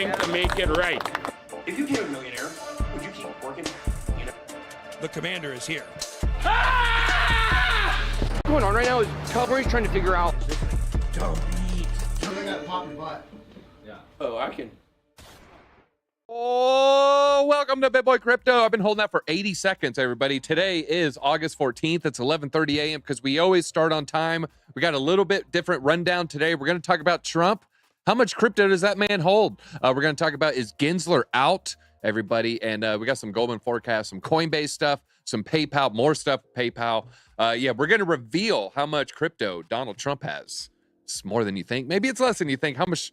doing to make it right. If you became a millionaire, would you keep working? You know? The commander is here. What's going on right now is California's trying to figure out. Oh, I can. Oh, welcome to BitBoy Crypto. I've been holding out for 80 seconds, everybody. Today is August 14th. It's 11:30 a.m. because we always start on time. We got a little bit different rundown today. We're going to talk about Trump. How much crypto does that man hold? We're going to talk about, is Gensler out, everybody? And we got some Goldman forecast, some Coinbase stuff, some PayPal, more stuff, PayPal. Yeah, we're going to reveal how much crypto Donald Trump has. It's more than you think. Maybe it's less than you think. How much?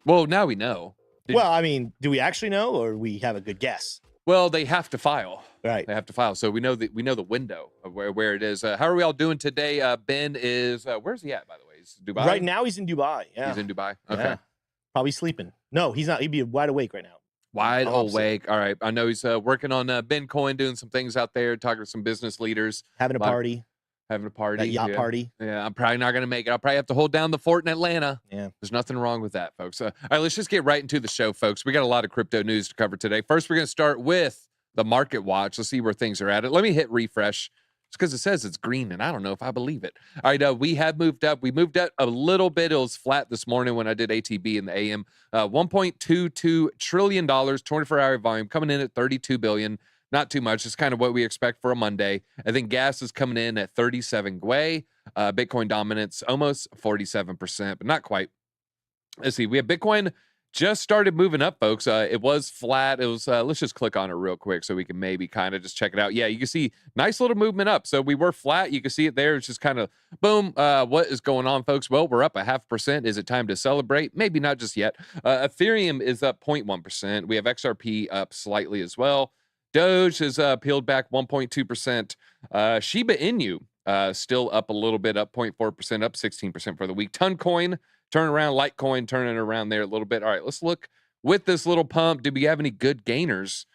Well, now we know. Well, I mean, do we actually know, or we have a good guess? Well, they have to file. Right. They have to file. So we know the window of where it is. How are we all doing today? Ben is where's he at, by the way? He's Dubai. Right now he's in Dubai. Yeah. He's in Dubai. Okay. Yeah. Probably sleeping. No, he's not. He'd be wide awake right now. Wide awake. All right. I know he's working on Bitcoin, doing some things out there, talking to some business leaders. Having a party. Having a party. That yacht party. Yeah, I'm probably not going to make it. I'll probably have to hold down the fort in Atlanta. Yeah. There's nothing wrong with that, folks. All right, let's just get right into the show, folks. We got a lot of crypto news to cover today. First, we're going to start with the market watch. Let's see where things are at. Let me hit refresh. It's because it says it's green, and I don't know if I believe it. All right, we have moved up. We moved up a little bit. It was flat this morning when I did ATB in the AM. $1.22 trillion, 24-hour volume, coming in at $32 billion. Not too much. It's kind of what we expect for a Monday. I think gas is coming in at 37 Gwei. Bitcoin dominance almost 47%, but not quite. Let's see. We have Bitcoin just started moving up, folks. It was flat. It was. Let's just click on it real quick so we can maybe kind of just check it out. Yeah, you can see nice little movement up. So we were flat. You can see it there. It's just kind of boom. What is going on, folks? Well, we're up 0.5%. Is it time to celebrate? Maybe not just yet. Ethereum is up 0.1%. We have XRP up slightly as well. Doge has peeled back 1.2%. Shiba Inu still up a little bit, up 0.4%, up 16% for the week. Toncoin, turn around. Litecoin, turning around there a little bit. All right, let's look with this little pump. Did we have any good gainers?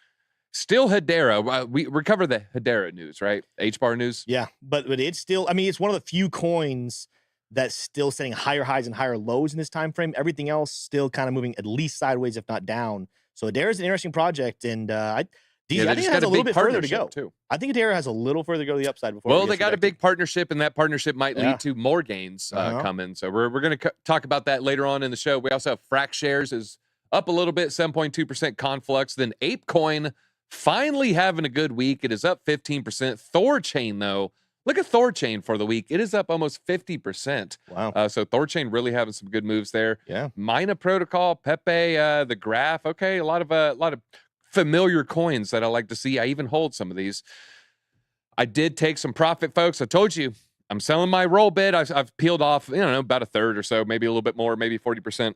Still Hedera. We recover the Hedera news, right? H-bar news. Yeah, but it's still, I mean, it's one of the few coins that's still setting higher highs and higher lows in this time frame. Everything else still kind of moving at least sideways, if not down. So Hedera is an interesting project, and I think it has a little bit further to go. Too. I think Ethereum has a little further to go to the upside before. Well, they got a big partnership, and that partnership might lead to more gains coming. So we're going to talk about that later on in the show. We also have Frac Shares is up a little bit, 7.2%. Conflux. Then ApeCoin finally having a good week. It is up 15%. Thorchain, though, look at Thorchain for the week. It is up almost 50%. Wow. So Thorchain really having some good moves there. Yeah. Mina Protocol, Pepe, the Graph. Okay, a lot of familiar coins that I like to see. I even hold some of these. I did take some profit, folks. I told you I'm selling my roll bit. I've peeled off, about a third or so, maybe a little bit more, maybe 40%.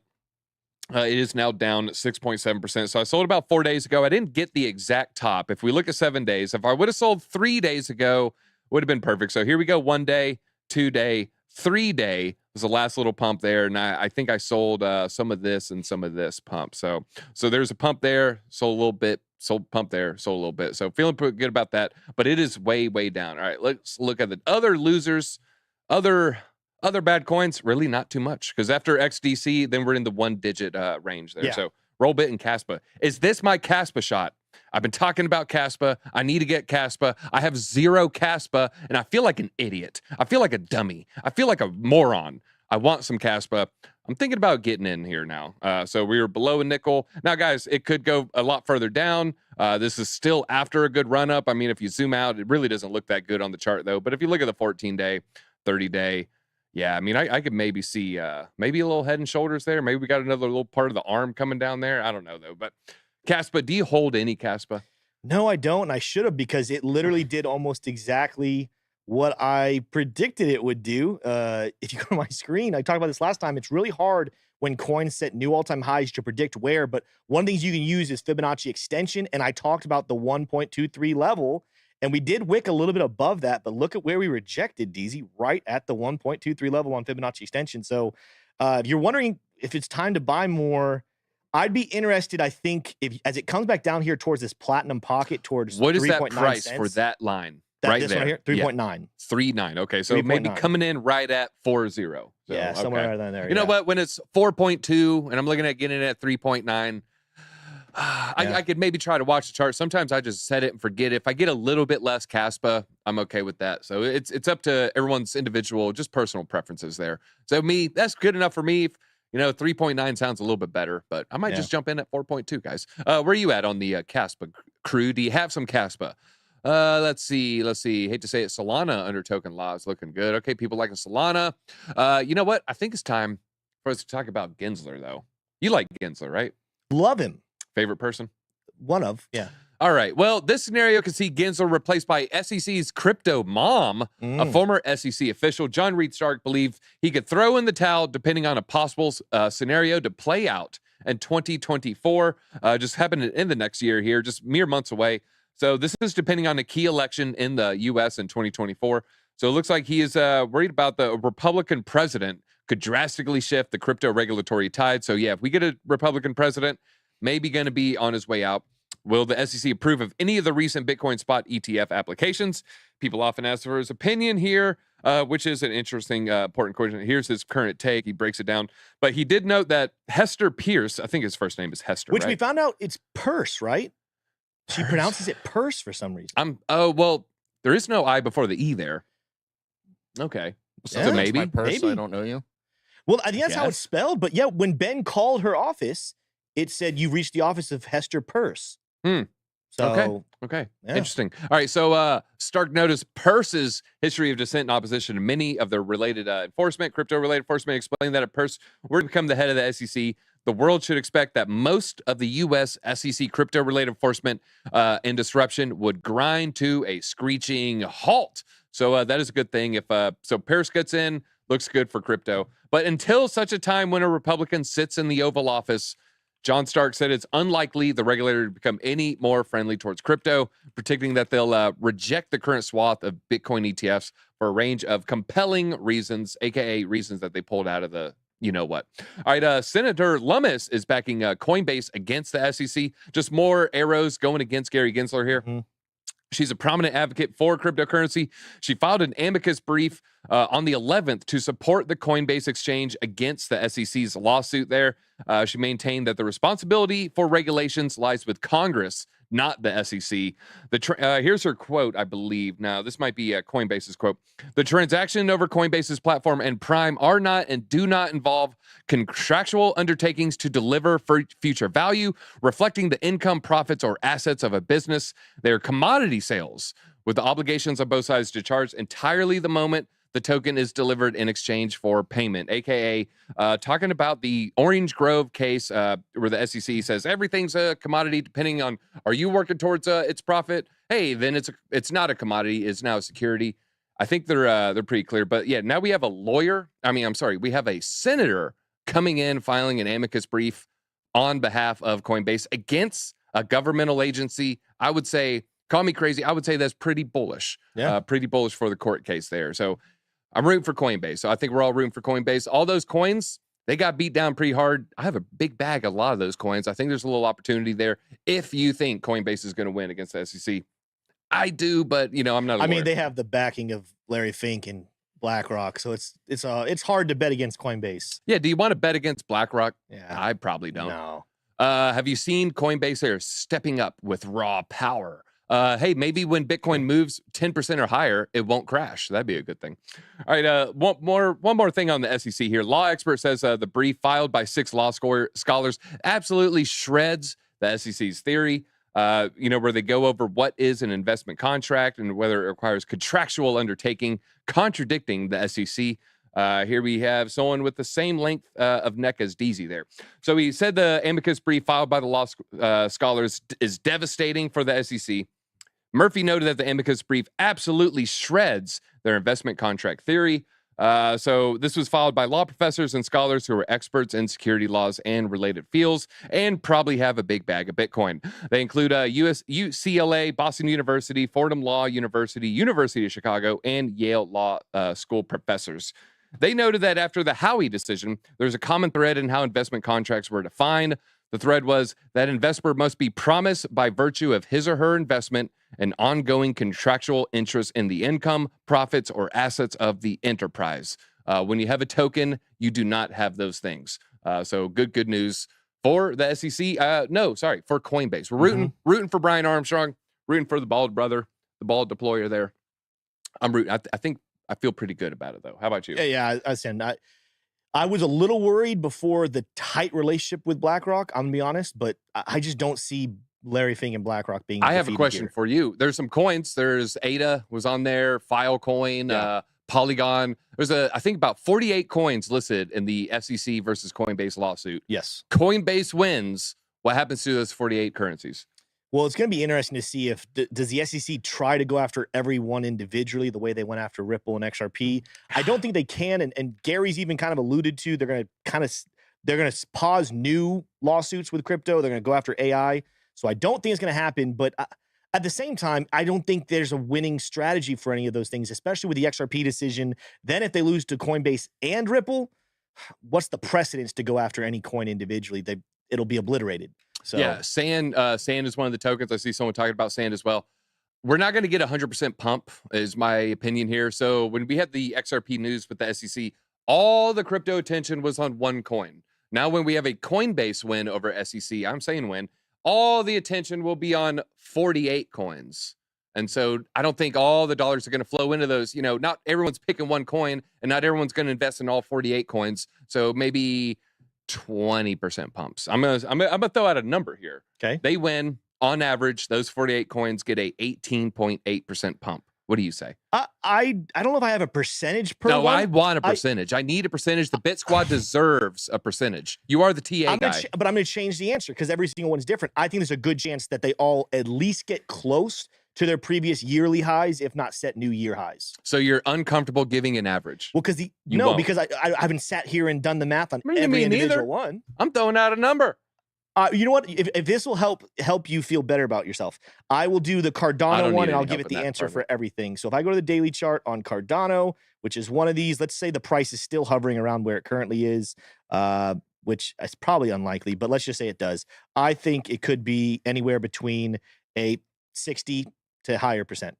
It is now down 6.7%. So I sold about 4 days ago. I didn't get the exact top. If we look at 7 days, if I would have sold 3 days ago, would have been perfect. So here we go. 1 day, 2 day, 3 day was the last little pump there. And I think I sold some of this and some of this pump. So there's a pump there, sold a little bit, sold pump there, sold a little bit. So feeling pretty good about that, but it is way, way down. All right, let's look at the other losers, other bad coins, really not too much. Because after XDC, then we're in the 1-digit range there. Yeah. So Rollbit and Caspa. Is this my Caspa shot? I've been talking about Caspa. I need to get Caspa. I have 0 Caspa, and I feel like an idiot. I feel like a dummy. I feel like a moron. I want some Caspa. I'm thinking about getting in here now. So we were below a nickel. Now, guys, it could go a lot further down. This is still after a good run up. I mean, if you zoom out, it really doesn't look that good on the chart, though. But if you look at the 14-day, 30-day, yeah, I mean, I could maybe see maybe a little head and shoulders there. Maybe we got another little part of the arm coming down there. I don't know, though. But Caspa, do you hold any Caspa? No, I don't. And I should have, because it literally did almost exactly what I predicted it would do. If you go to my screen, I talked about this last time. It's really hard when coins set new all-time highs to predict where. But one of the things you can use is Fibonacci extension. And I talked about the 1.23 level. And we did wick a little bit above that. But look at where we rejected, DZ, right at the 1.23 level on Fibonacci extension. So if you're wondering if it's time to buy more, I'd be interested, I think, if as it comes back down here towards this platinum pocket towards what is that price for that line? Right this there. one right here, 3.9. 3.9. Okay, so maybe 3.9. coming in right at 4.0. So, Yeah, somewhere around there. You know what? When it's 4.2 and I'm looking at getting it at 3.9, I could maybe try to watch the chart. Sometimes I just set it and forget it. If I get a little bit less Caspa, I'm okay with that. So it's up to everyone's individual, just personal preferences there. So that's good enough for me. 3.9 sounds a little bit better, but I might just jump in at 4.2, guys. Where are you at on the Caspa crew? Do you have some Caspa? Let's see. Hate to say it. Solana under token law is looking good. Okay, people liking Solana. You know what? I think it's time for us to talk about Gensler, though. You like Gensler, right? Love him. Favorite person? One of, yeah. All right. Well, this scenario can see Gensler replaced by SEC's crypto mom, a former SEC official. John Reed Stark believed he could throw in the towel depending on a possible scenario to play out in 2024. Just happening in the next year here, just mere months away. So this is depending on a key election in the U.S. in 2024. So it looks like he is worried about the Republican president could drastically shift the crypto regulatory tide. So yeah, if we get a Republican president, maybe going to be on his way out. Will the SEC approve of any of the recent Bitcoin spot ETF applications? People often ask for his opinion here, which is an interesting, important question. Here's his current take. He breaks it down. But he did note that Hester Pierce, I think his first name is Hester, Which right? we found out it's purse, right? She pronounces it purse for some reason. Well, there is no I before the E there. Okay. So maybe. My purse, Maybe. I don't know you. Well, I think that's how it's spelled. But yeah, when Ben called her office, it said you reached the office of Hester Purse. So Okay. Yeah. Interesting. All right. So Stark noticed Purse's history of dissent and opposition to many of the related crypto-related enforcement, explained that if Purse were to become the head of the SEC, the world should expect that most of the U.S. SEC crypto-related enforcement and disruption would grind to a screeching halt. So that is a good thing. If so, Purse gets in, looks good for crypto. But until such a time when a Republican sits in the Oval Office, John Stark said it's unlikely the regulator to become any more friendly towards crypto, predicting that they'll reject the current swath of Bitcoin ETFs for a range of compelling reasons, aka reasons that they pulled out of the you-know-what. All right, Senator Lummis is backing Coinbase against the SEC. Just more arrows going against Gary Gensler here. She's a prominent advocate for cryptocurrency. She filed an amicus brief on the 11th to support the Coinbase exchange against the SEC's lawsuit there. She maintained that the responsibility for regulations lies with Congress, not the SEC. Here's her quote, I believe. Now, this might be Coinbase's quote. The transaction over Coinbase's platform and Prime are not and do not involve contractual undertakings to deliver future value, reflecting the income, profits, or assets of a business. They are commodity sales, with the obligations on both sides to charge entirely the moment the token is delivered in exchange for payment, aka talking about the Orange Grove case where the SEC says everything's a commodity depending on, are you working towards its profit? Hey, then it's not a commodity, it's now a security. I think they're pretty clear. But yeah, now we have we have a senator coming in filing an amicus brief on behalf of Coinbase against a governmental agency. I would say, call me crazy, I would say that's pretty bullish. Yeah. Pretty bullish for the court case there. So I'm rooting for Coinbase. So I think we're all rooting for Coinbase. All those coins, they got beat down pretty hard. I have a big bag of a lot of those coins. I think there's a little opportunity there if you think Coinbase is going to win against the SEC. I do, but I'm not. I mean, they have the backing of Larry Fink and BlackRock, so it's hard to bet against Coinbase. Yeah. Do you want to bet against BlackRock? Yeah, I probably don't. No. Have you seen Coinbase there stepping up with raw power? Hey, maybe when Bitcoin moves 10% or higher, it won't crash. That'd be a good thing. All right, one more thing on the SEC here. Law expert says the brief filed by 6 law scholars absolutely shreds the SEC's theory, where they go over what is an investment contract and whether it requires contractual undertaking, contradicting the SEC. Here we have someone with the same length of neck as DZ there. So he said the amicus brief filed by the law scholars is devastating for the SEC. Murphy noted that the amicus brief absolutely shreds their investment contract theory. So this was filed by law professors and scholars who are experts in security laws and related fields and probably have a big bag of Bitcoin. They include UCLA, Boston University, Fordham Law University, University of Chicago, and Yale Law School professors. They noted that after the Howey decision, there's a common thread in how investment contracts were defined. The thread was that investor must be promised by virtue of his or her investment and ongoing contractual interest in the income, profits, or assets of the enterprise. When you have a token, you do not have those things. So good news for the SEC. For Coinbase. We're rooting for Brian Armstrong, rooting for the bald brother, the bald deployer there. I'm rooting. I think I feel pretty good about it, though. How about you? Yeah, I was a little worried before the tight relationship with BlackRock, I'm going to be honest, but I just don't see Larry Fink and BlackRock being I have a question here. for you. There's some coins. There's ADA was on there, Filecoin, Polygon. There's I think about 48 coins listed in the SEC versus Coinbase lawsuit. Yes. Coinbase wins. What happens to those 48 currencies? Well, it's going to be interesting to see if does the SEC try to go after every one individually the way they went after Ripple and XRP. I don't think they can, and Gary's even kind of alluded to they're going to pause new lawsuits with crypto. They're going to go after AI. So I don't think it's going to happen, but at the same time, I don't think there's a winning strategy for any of those things, especially with the XRP decision. Then if they lose to Coinbase and Ripple, what's the precedence to go after any coin individually? It'll be obliterated. So yeah, Sand is one of the tokens. I see someone talking about Sand as well. We're not going to get 100% pump, is my opinion here. So when we had the XRP news with the SEC, all the crypto attention was on one coin. Now when we have a Coinbase win over SEC, I'm saying win, all the attention will be on 48 coins. And so I don't think all the dollars are going to flow into those. You know, not everyone's picking one coin, and not everyone's going to invest in all 48 coins. So maybe 20% pumps. I'm gonna throw out a number here. Okay. They win on average. Those 48 coins get a 18.8% pump. What do you say? I don't know if I have a percentage per No, one. I want a percentage. I need a percentage. The BitSquad deserves a percentage. You are the TA guy. But I'm going to change the answer because every single one's different. I think there's a good chance that they all at least get close to their previous yearly highs, if not set new year highs. So you're uncomfortable giving an average? Well, because I haven't sat here and done the math on every individual one. I'm throwing out a number. You know what? If this will help you feel better about yourself, I will do the Cardano one, and I'll give it the answer for everything. So if I go to the daily chart on Cardano, which is one of these, let's say the price is still hovering around where it currently is, which is probably unlikely, but let's just say it does. I think it could be anywhere between a 60 to higher percent.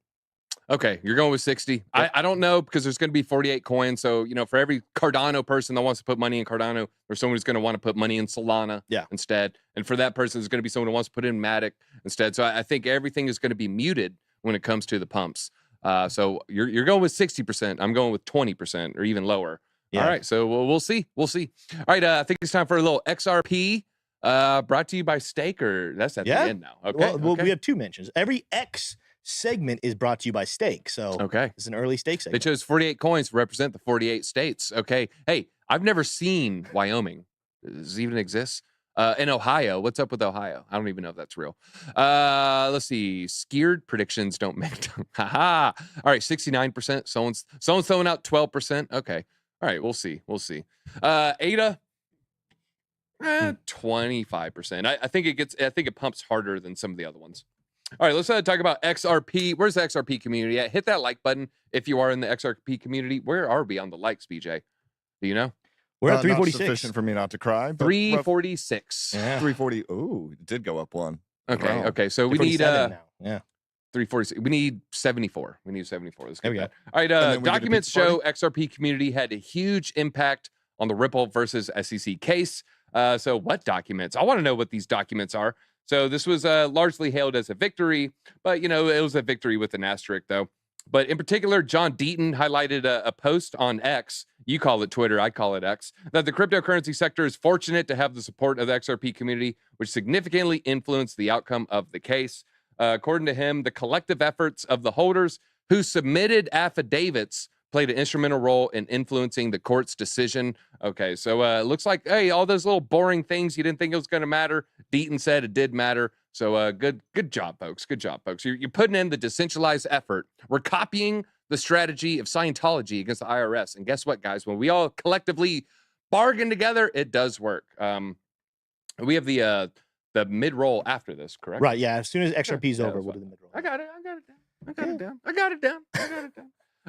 Okay, you're going with 60. Yep. I don't know because there's going to be 48 coins. So, you know, for every Cardano person that wants to put money in Cardano, there's someone who's going to want to put money in Solana instead. And for that person, there's going to be someone who wants to put in Matic instead. So I think everything is going to be muted when it comes to the pumps. So you're going with 60%. I'm going with 20% or even lower. Yeah. All right, so we'll see. We'll see. All right, I think it's time for a little XRP brought to you by Staker. That's at the end now. Okay. Well, we have two mentions. Every X segment is brought to you by Stake. So it's an early stake segment. They chose 48 coins to represent the 48 states. Okay. Hey, I've never seen Wyoming. Does it even exist? In Ohio. What's up with Ohio? I don't even know if that's real. Let's see. Skierd predictions don't make haha. All right, 69%. Someone's throwing out 12%. Okay. All right, we'll see. ADA 25%. I think it pumps harder than some of the other ones. All right, let's talk about XRP. Where's the XRP community at? Hit that like button if you are in the XRP community. Where are we on the likes, BJ? Do you know? We're at 346. Sufficient for me not to cry. 346. Yeah. 340. Ooh, it did go up one. Okay. Wow. Okay. So we need 346. We need 74. We need 74. Let's get that. All right. Documents show XRP community had a huge impact on the Ripple versus SEC case. So what documents? I want to know what these documents are. So this was largely hailed as a victory, but, you know, it was a victory with an asterisk, though. But in particular, John Deaton highlighted a post on X, you call it Twitter, I call it X, that the cryptocurrency sector is fortunate to have the support of the XRP community, which significantly influenced the outcome of the case. According to him, the collective efforts of the holders who submitted affidavits played an instrumental role in influencing the court's decision. Okay, so it looks like, hey, all those little boring things you didn't think it was going to matter, Deaton said it did matter. So good job, folks. Good job, folks. You're putting in the decentralized effort. We're copying the strategy of Scientology against the IRS. And guess what, guys? When we all collectively bargain together, it does work. We have the mid-roll after this, correct? Right, yeah. As soon as XRP is over, we'll do the mid-roll. I got it down.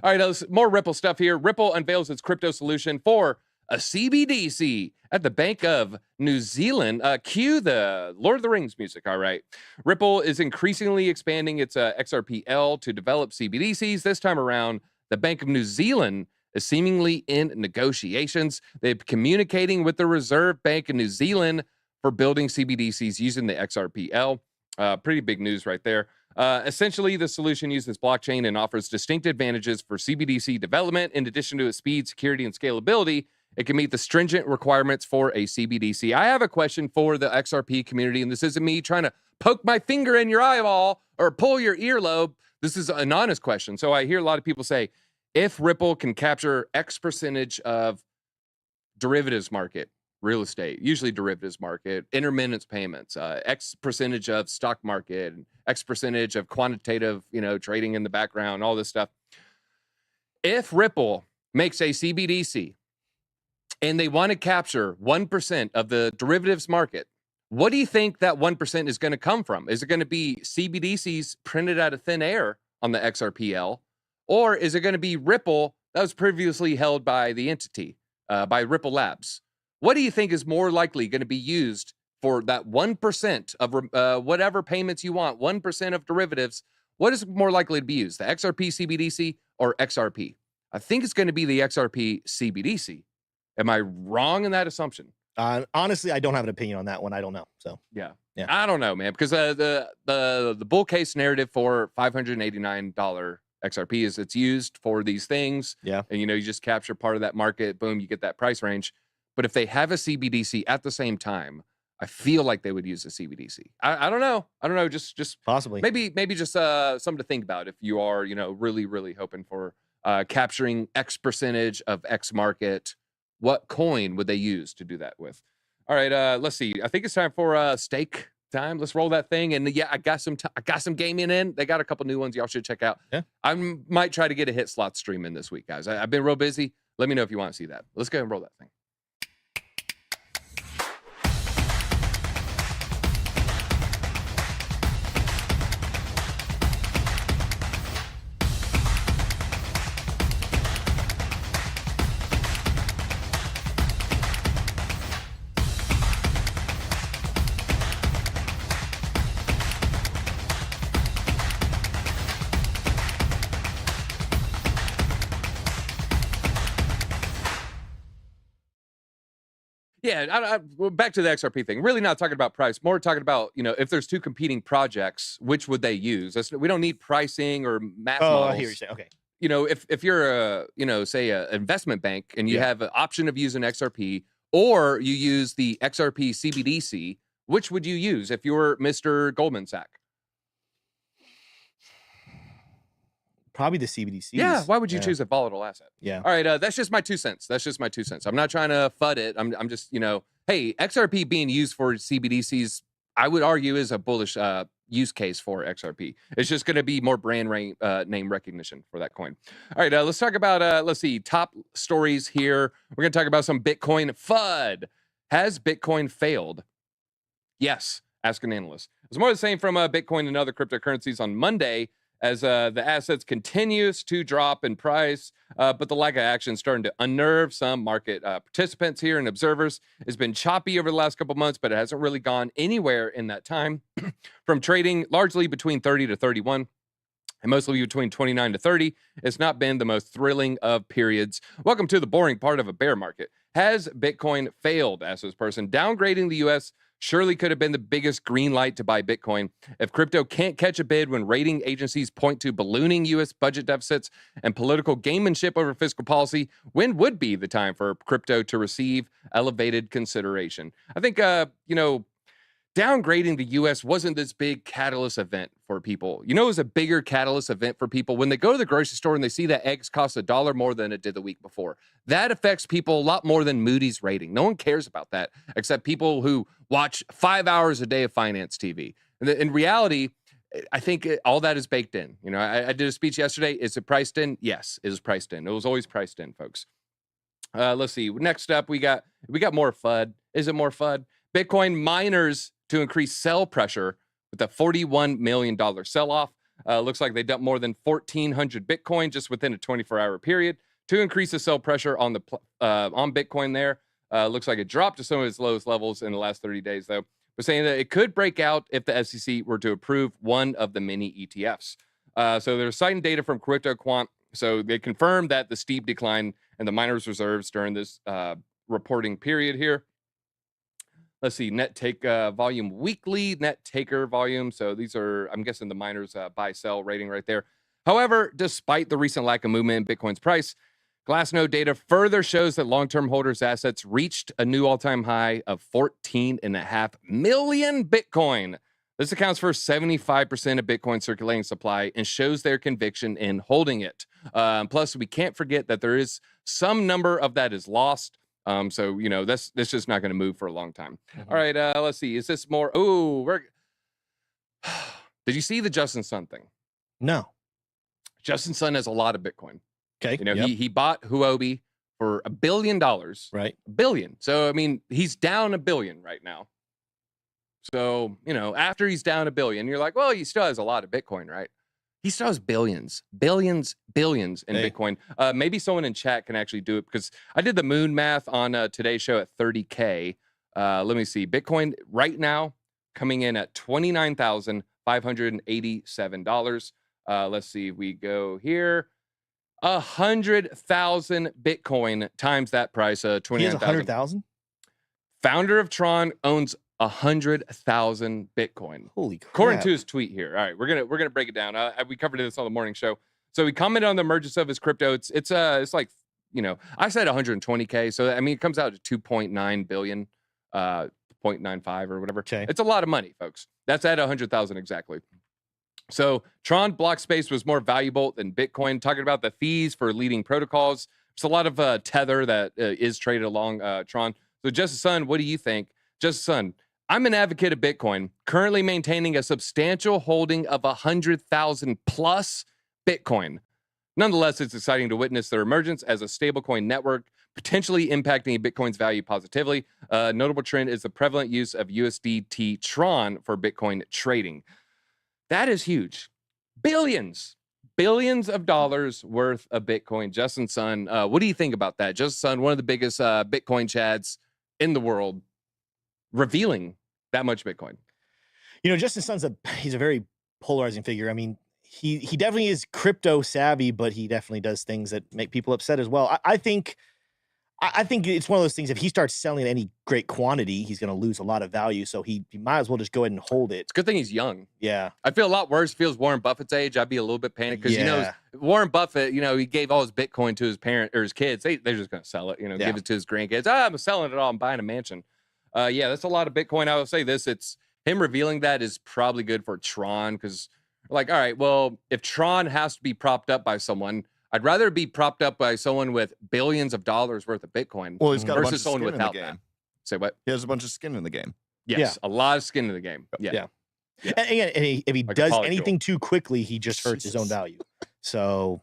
All right, more Ripple stuff here. Ripple unveils its crypto solution for a CBDC at the Bank of New Zealand. Cue the Lord of the Rings music. All right. Ripple is increasingly expanding its XRPL to develop CBDCs. This time around, the Bank of New Zealand is seemingly in negotiations. They're communicating with the Reserve Bank of New Zealand for building CBDCs using the XRPL. Pretty big news right there. Essentially, the solution uses blockchain and offers distinct advantages for CBDC development. In addition to its speed, security, and scalability, it can meet the stringent requirements for a CBDC. I have a question for the XRP community, and this isn't me trying to poke my finger in your eyeball or pull your earlobe. This is an honest question. So I hear a lot of people say, if Ripple can capture X percentage of derivatives market, real estate, usually derivatives market, intermittent payments, X percentage of stock market, X percentage of quantitative, trading in the background, all this stuff. If Ripple makes a CBDC and they want to capture 1% of the derivatives market, what do you think that 1% is going to come from? Is it going to be CBDCs printed out of thin air on the XRPL? Or is it going to be Ripple that was previously held by the entity, by Ripple Labs? What do you think is more likely going to be used for that 1% of whatever payments you want, 1% of derivatives? What is more likely to be used, the XRP CBDC or XRP? I think it's going to be the XRP CBDC. Am I wrong in that assumption? Honestly, I don't have an opinion on that one. I don't know. So yeah. I don't know, man, because the bull case narrative for $589 XRP is it's used for these things. Yeah. And you just capture part of that market, boom, you get that price range. But if they have a CBDC at the same time, I feel like they would use a CBDC. I don't know. I don't know. Just possibly. Maybe just something to think about if you are, really, really hoping for capturing X percentage of X market. What coin would they use to do that with? All right, let's see. I think it's time for stake time. Let's roll that thing. And yeah, I got some gaming in. They got a couple new ones y'all should check out. Yeah. I might try to get a hit slot stream in this week, guys. I've been real busy. Let me know if you want to see that. Let's go ahead and roll that thing. Yeah, back to the XRP thing. Really not talking about price. More talking about, if there's two competing projects, which would they use? We don't need pricing or math models. I hear you saying. Okay. If you're say an investment bank and you have an option of using XRP or you use the XRP CBDC, which would you use if you're Mr. Goldman Sachs? Probably the CBDC. Yeah. Why would you choose a volatile asset? Yeah. All right. That's just my 2 cents. I'm not trying to FUD it. I'm just, hey, XRP being used for CBDCs, I would argue is a bullish use case for XRP. It's just going to be more brand name recognition for that coin. All right. Let's talk about, let's see, top stories here. We're going to talk about some Bitcoin FUD. Has Bitcoin failed? Yes. Ask an analyst. It's more the same from Bitcoin and other cryptocurrencies on Monday, as the assets continues to drop in price, but the lack of action is starting to unnerve some market participants here and observers. It's been choppy over the last couple months, but it hasn't really gone anywhere in that time. From trading largely between 30 to 31 and mostly between 29 to 30, it's not been the most thrilling of periods. Welcome to the boring part of a bear market. Has Bitcoin failed? Asks this person. Downgrading the U.S. surely could have been the biggest green light to buy Bitcoin. If crypto can't catch a bid when rating agencies point to ballooning U.S. budget deficits and political gamemanship over fiscal policy, when would be the time for crypto to receive elevated consideration? I think, downgrading the U.S. wasn't this big catalyst event for people. It was a bigger catalyst event for people when they go to the grocery store and they see that eggs cost $1 more than it did the week before. That affects people a lot more than Moody's rating. No one cares about that except people who watch 5 hours a day of finance TV. In reality, I think all that is baked in. I did a speech yesterday. Is it priced in? Yes, it is priced in. It was always priced in, folks. Let's see. Next up, we got more FUD. Is it more FUD? Bitcoin miners to increase sell pressure with a $41 million sell-off. Looks like they dumped more than 1,400 Bitcoin just within a 24-hour period. to increase the sell pressure on the on Bitcoin there. Looks like it dropped to some of its lowest levels in the last 30 days, though. But saying that it could break out if the SEC were to approve one of the mini ETFs. So they're citing data from CryptoQuant. So they confirmed that the steep decline in the miners' reserves during this reporting period here. Let's see, net take volume weekly, net taker volume. So these are, I'm guessing, the miners' buy-sell rating right there. However, despite the recent lack of movement in Bitcoin's price, Glassnode data further shows that long-term holders' assets reached a new all-time high of 14.5 million Bitcoin. This accounts for 75% of Bitcoin circulating supply and shows their conviction in holding it. Plus, we can't forget that there is some number of that is lost. So, you know, that's just not going to move for a long time. All right, let's see. Is this more? Oh, did you see the Justin Sun thing? No. Justin Sun has a lot of Bitcoin. Okay. You know, he bought Huobi for $1 billion. Right. $1 billion. So, I mean, he's down $1 billion right now. So, you know, after he's down $1 billion, you're like, well, he still has a lot of Bitcoin, right? He still has billions in Bitcoin. Maybe someone in chat can actually do it because I did the moon math on today's show at 30K. Let me see. Bitcoin right now coming in at $29,587. Let's see. We go here. 100,000 Bitcoin times that price. 29,000. 100,000. Founder of Tron owns 100,000 Bitcoin. Holy crap. According to his tweet here. All right, we're gonna break it down. We covered this on the morning show. So he commented on the emergence of his crypto. It's like, you know, I said 120K. So I mean, it comes out to 2.9 billion, 0.95 or whatever. Okay. It's a lot of money, folks. That's at 100,000 exactly. So Tron block space was more valuable than Bitcoin. Talking about the fees for leading protocols. There's a lot of tether that is traded along Tron. So Justice Sun, what do you think? Justice Sun, I'm an advocate of Bitcoin, currently maintaining a substantial holding of 100,000 plus Bitcoin. Nonetheless, it's exciting to witness their emergence as a stablecoin network, potentially impacting Bitcoin's value positively. A notable trend is the prevalent use of USDT Tron for Bitcoin trading. That is huge. Billions of dollars worth of Bitcoin. Justin Sun, what do you think about that? Justin Sun, one of the biggest Bitcoin chads in the world, revealing that much Bitcoin. You know, Justin Sun's he's a very polarizing figure. I mean, he definitely is crypto savvy, but he definitely does things that make people upset as well. I think it's one of those things. If he starts selling at any great quantity, he's going to lose a lot of value. So he might as well just go ahead and hold it. It's a good thing he's young. Yeah. I feel a lot worse if he was Warren Buffett's age. I'd be a little bit panicked because, you know, Warren Buffett, you know, he gave all his Bitcoin to his parent or his kids. They're just going to sell it, you know, give it to his grandkids. I'm selling it all. I'm buying a mansion. Yeah, that's a lot of Bitcoin. I will say this. It's him revealing that is probably good for Tron because, like, all right, well, if Tron has to be propped up by someone, I'd rather be propped up by someone with billions of dollars worth of Bitcoin Well, he's got a bunch versus of someone skin in the without game. that. Say what? He has a bunch of skin in the game. Yes, a lot of skin in the game. Yeah. And again, if he Like a does polycule. anything too quickly, he just hurts his own value. So,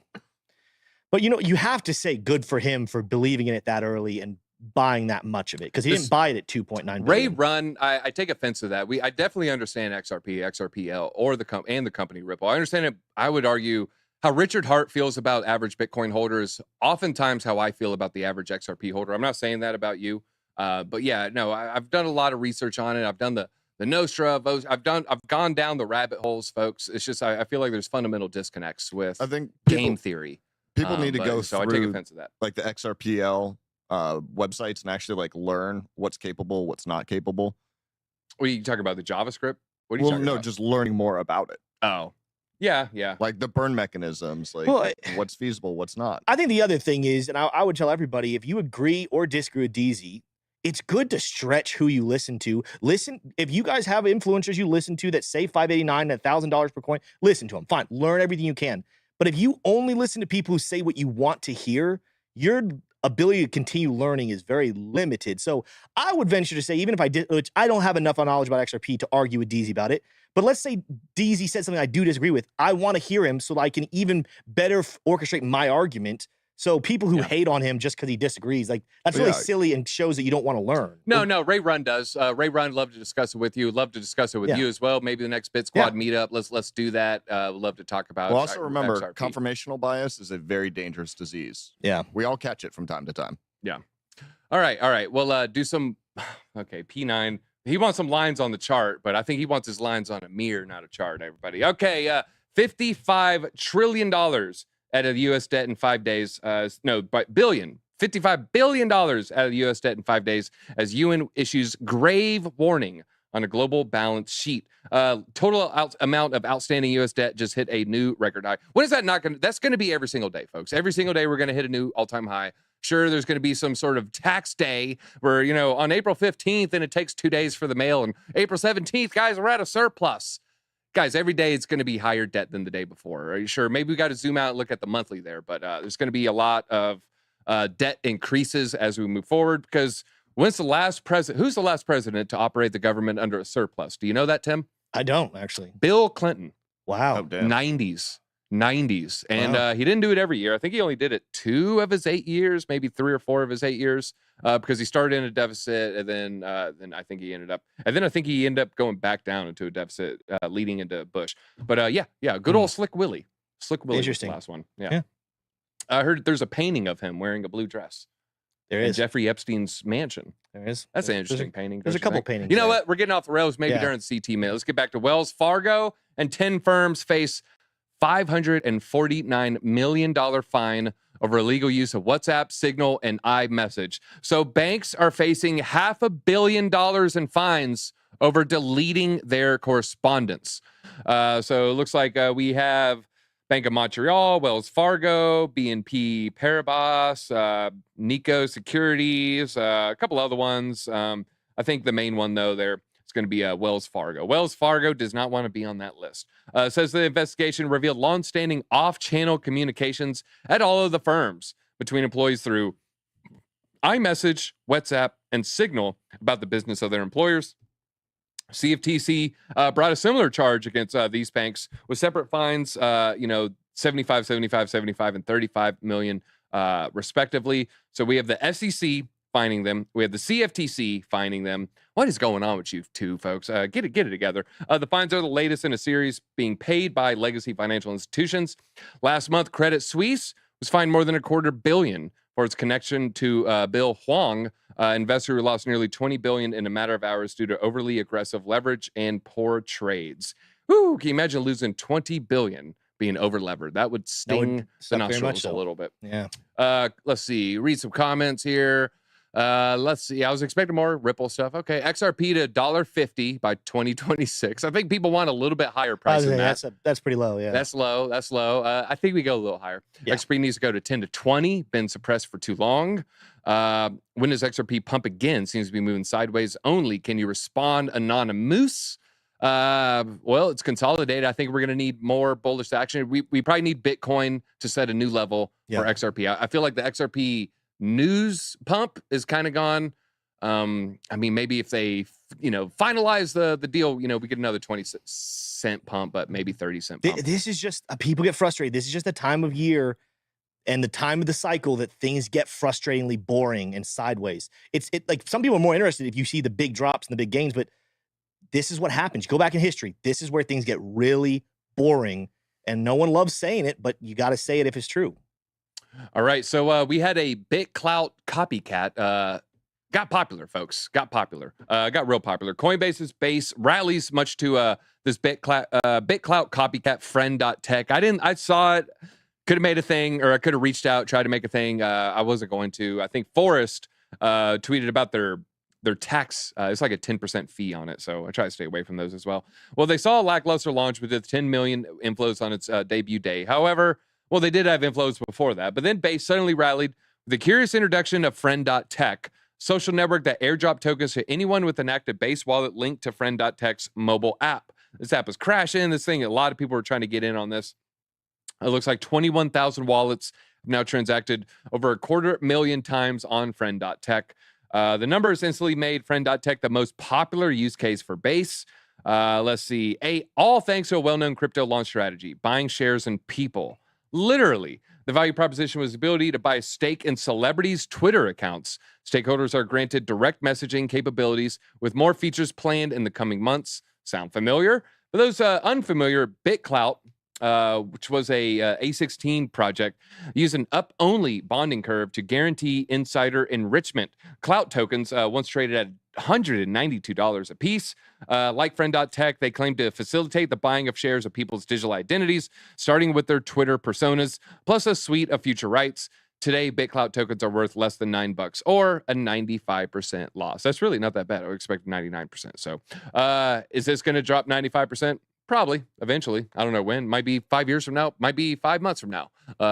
but you know, you have to say good for him for believing in it that early and buying that much of it because he didn't buy it at 2.9 billion. Ray Run, I take offense to that. I definitely understand XRP, XRPL, or the company Ripple. I understand it. I would argue how Richard Hart feels about average Bitcoin holders. Oftentimes, how I feel about the average XRP holder. I'm not saying that about you, but yeah, no, I've done a lot of research on it. I've done the Nostra. I've gone down the rabbit holes, folks. It's just I feel like there's fundamental disconnects with I think game theory. People need to go so through I take offense to that. like the XRPL websites and actually like learn what's capable, what's not capable. What are you talking about? The JavaScript? What are you Well, talking no, about? just learning more about it. Oh, yeah. Like the burn mechanisms, like Well, what's feasible, what's not. I think the other thing is, and I would tell everybody, if you agree or disagree with DZ, it's good to stretch who you listen to. Listen, if you guys have influencers you listen to that say $589 and $1,000 per coin, listen to them. Fine, learn everything you can. But if you only listen to people who say what you want to hear, your ability to continue learning is very limited. So I would venture to say, even if I did, which I don't have enough knowledge about XRP to argue with DZ about it, but let's say DZ said something I do disagree with. I want to hear him so that I can even better orchestrate my argument So people who hate on him just because he disagrees, like that's really silly and shows that you don't want to learn. No, Ray Run does. Ray Run, love to discuss it with you. Love to discuss it with you as well. Maybe the next BitSquad meetup. Let's do that. Love to talk about. Well, also remember, XRP. confirmational bias is a very dangerous disease. Yeah, we all catch it from time to time. Yeah. All right. Well, do some. Okay, P9. He wants some lines on the chart, but I think he wants his lines on a mirror, not a chart. Everybody. Okay. $55 trillion out of U.S. debt in 5 days. Billion. $55 billion out of the U.S. debt in 5 days as UN issues grave warning on a global balance sheet. Total amount of outstanding U.S. debt just hit a new record high. When is that not going to? That's going to be every single day, folks. Every single day we're going to hit a new all-time high. Sure, there's going to be some sort of tax day where, on April 15th, and it takes 2 days for the mail, and April 17th, guys, we're at a surplus. Guys, every day it's going to be higher debt than the day before. Are you sure? Maybe we got to zoom out and look at the monthly there, but there's going to be a lot of debt increases as we move forward because who's the last president to operate the government under a surplus? Do you know that, Tim? I don't, actually. Bill Clinton. Wow. 90s. And he didn't do it every year. I think he only did it 2 of his 8 years, maybe 3 or 4 of his 8 years, because he started in a deficit, and then I think he ended up going back down into a deficit, leading into Bush. But good old Slick Willie. Slick Willie was the last one. Yeah. I heard there's a painting of him wearing a blue dress. There is. In Jeffrey Epstein's mansion. There is. That's an interesting painting. There's a couple paintings. You know what? We're getting off the rails maybe during the CT minute. Let's get back to Wells Fargo, and 10 firms face $549 million fine over illegal use of WhatsApp, Signal, and iMessage. So banks are facing $500 million in fines over deleting their correspondence. So it looks like we have Bank of Montreal, Wells Fargo, BNP Paribas, Nico Securities, a couple other ones. I think the main one, though, there is going to be Wells Fargo. Wells Fargo does not want to be on that list. Says the investigation revealed longstanding off-channel communications at all of the firms between employees through iMessage, WhatsApp, and Signal about the business of their employers. CFTC brought a similar charge against these banks with separate fines, 75, 75, 75, and 35 million, respectively. So we have the SEC fining them. We have the CFTC fining them. What is going on with you two, folks? Get it together. The fines are the latest in a series being paid by legacy financial institutions. Last month, Credit Suisse was fined more than $250 million for its connection to Bill Huang, investor who lost nearly $20 billion in a matter of hours due to overly aggressive leverage and poor trades. Whoo, can you imagine losing $20 billion being over-levered? That would sting the nostrils a little bit. Yeah. Let's see. Read some comments here. Let's see. I was expecting more Ripple stuff. Okay. XRP to $1.50 by 2026. I think people want a little bit higher price than that. That's pretty low. Yeah. That's low. I think we go a little higher. Yeah. XRP needs to go to 10 to 20. Been suppressed for too long. When does XRP pump again? Seems to be moving sideways only. Can you respond, Anonymous? Well, it's consolidated. I think we're going to need more bullish action. We probably need Bitcoin to set a new level for XRP. I feel like the XRP news pump is kind of gone. I mean, maybe if they, finalize the deal, we get another 20-cent pump, but maybe 30-cent pump. This is just, people get frustrated. This is just the time of year and the time of the cycle that things get frustratingly boring and sideways. It's like some people are more interested if you see the big drops and the big gains, but this is what happens. Go back in history. This is where things get really boring, and no one loves saying it, but you got to say it if it's true. All right, so we had a BitClout copycat. Got popular, folks. Got real popular. Coinbase's base rallies much to this BitClout copycat friend.tech. I saw it. Could have made a thing, or I could have reached out, tried to make a thing. I wasn't going to. I think Forrest tweeted about their tax. It's like a 10% fee on it, so I try to stay away from those as well. Well, they saw a lackluster launch with 10 million inflows on its debut day. However, well, they did have inflows before that, but then Base suddenly rallied with the curious introduction of friend.tech, social network that airdrop tokens to anyone with an active Base wallet linked to friend.tech's mobile app. This app was crashing. A lot of people were trying to get in on this. It looks like 21,000 wallets have now transacted over 250,000 times on friend.tech. The numbers instantly made friend.tech the most popular use case for Base. Let's see. All thanks to a well-known crypto launch strategy, buying shares in people. Literally, the value proposition was the ability to buy a stake in celebrities' Twitter accounts. Stakeholders are granted direct messaging capabilities with more features planned in the coming months. Sound familiar? For those unfamiliar, BitClout, which was a A16 project, used an up-only bonding curve to guarantee insider enrichment. Clout tokens once traded at $192 a piece. Like Friend.tech, they claim to facilitate the buying of shares of people's digital identities, starting with their Twitter personas, plus a suite of future rights. Today, BitClout tokens are worth less than $9 or a 95% loss. That's really not that bad. I would expect 99%. So is this going to drop 95%? Probably, eventually. I don't know when. Might be 5 years from now. Might be 5 months from now.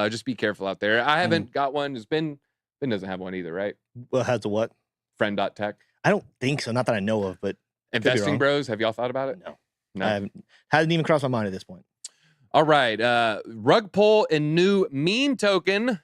Just be careful out there. I haven't got one. Ben doesn't have one either, right? Well, has the what? Friend.tech. I don't think so. Not that I know of, but Investing Bros, have y'all thought about it? No. I hasn't even crossed my mind at this point. All right. Rug pull and new meme token.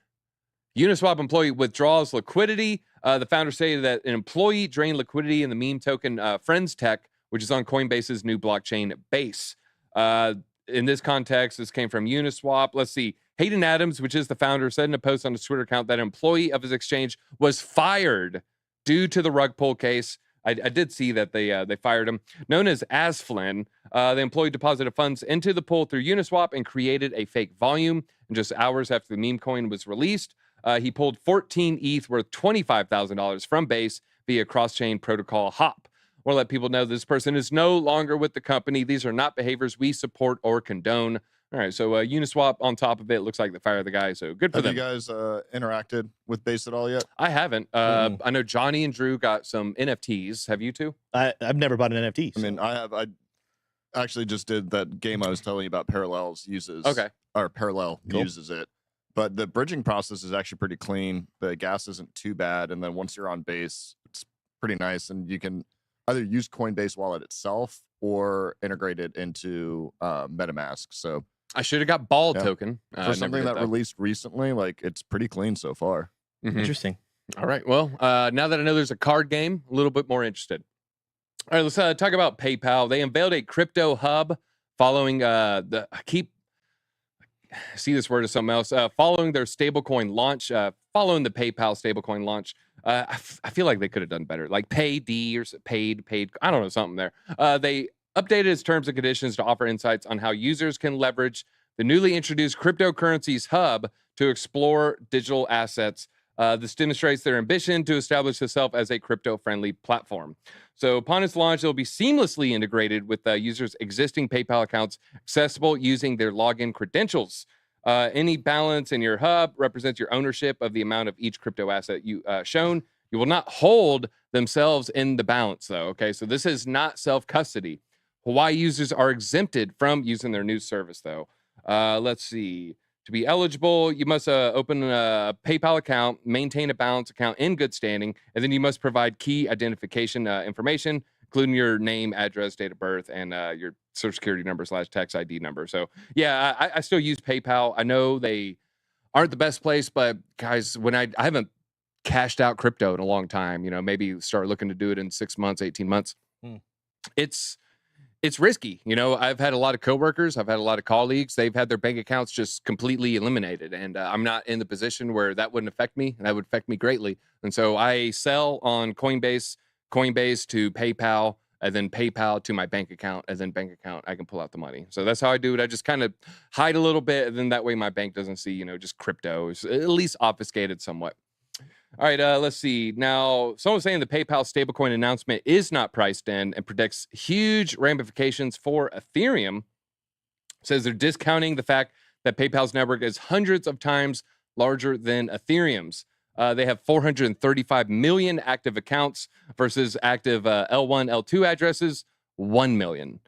Uniswap employee withdraws liquidity. The founder stated that an employee drained liquidity in the meme token Friends Tech, which is on Coinbase's new blockchain base. In this context, this came from Uniswap. Let's see. Hayden Adams, which is the founder, said in a post on his Twitter account that an employee of his exchange was fired due to the rug pull case. I did see that they fired him. Known as Flynn, the employee deposited funds into the pool through Uniswap and created a fake volume. And just hours after the meme coin was released, he pulled 14 ETH worth $25,000 from Base via cross-chain protocol HOP. I want to let people know this person is no longer with the company. These are not behaviors we support or condone. All right, so Uniswap on top of it looks like they fired the guy, so good for them. Have you guys interacted with Base at all yet? I haven't. I know Johnny and Drew got some NFTs. Have you two? I've never bought an NFT. I mean, I have. I actually just did that game I was telling you about. Parallels uses Parallel uses it, but the bridging process is actually pretty clean. The gas isn't too bad, and then once you're on Base, it's pretty nice, and you can either use Coinbase wallet itself or integrate it into MetaMask. So I should have got Ball token for something that released recently. Like, it's pretty clean so far. Interesting. All right. Well, now that I know there's a card game, a little bit more interested. All right, let's talk about PayPal. They unveiled a crypto hub following see this word as something else. Following their stablecoin launch, following the PayPal stablecoin launch. I feel like they could have done better, like paid or paid. I don't know, something there. They updated its terms and conditions to offer insights on how users can leverage the newly introduced cryptocurrencies hub to explore digital assets. This demonstrates their ambition to establish itself as a crypto-friendly platform. So upon its launch, it'll be seamlessly integrated with users' existing PayPal accounts, accessible using their login credentials. Any balance in your hub represents your ownership of the amount of each crypto asset you shown. You will not hold themselves in the balance, though. Okay, so this is not self-custody. Hawaii users are exempted from using their new service, though. Let's see. To be eligible, you must open a PayPal account, maintain a balance account in good standing, and then you must provide key identification information, including your name, address, date of birth, and your social security number / tax ID number. So, yeah, I still use PayPal. I know they aren't the best place, but guys, when I haven't cashed out crypto in a long time, maybe start looking to do it in 6 months, 18 months. It's risky. I've had a lot of coworkers, I've had a lot of colleagues, they've had their bank accounts just completely eliminated. And I'm not in the position where that wouldn't affect me. And that would affect me greatly. And so I sell on Coinbase to PayPal, and then PayPal to my bank account, and then bank account, I can pull out the money. So that's how I do it. I just kind of hide a little bit. And then that way my bank doesn't see, just crypto. It's at least obfuscated somewhat. All right, let's see. Now, someone's saying the PayPal stablecoin announcement is not priced in and predicts huge ramifications for Ethereum. Says they're discounting the fact that PayPal's network is hundreds of times larger than Ethereum's. They have 435 million active accounts versus active L1, L2 addresses, 1 million.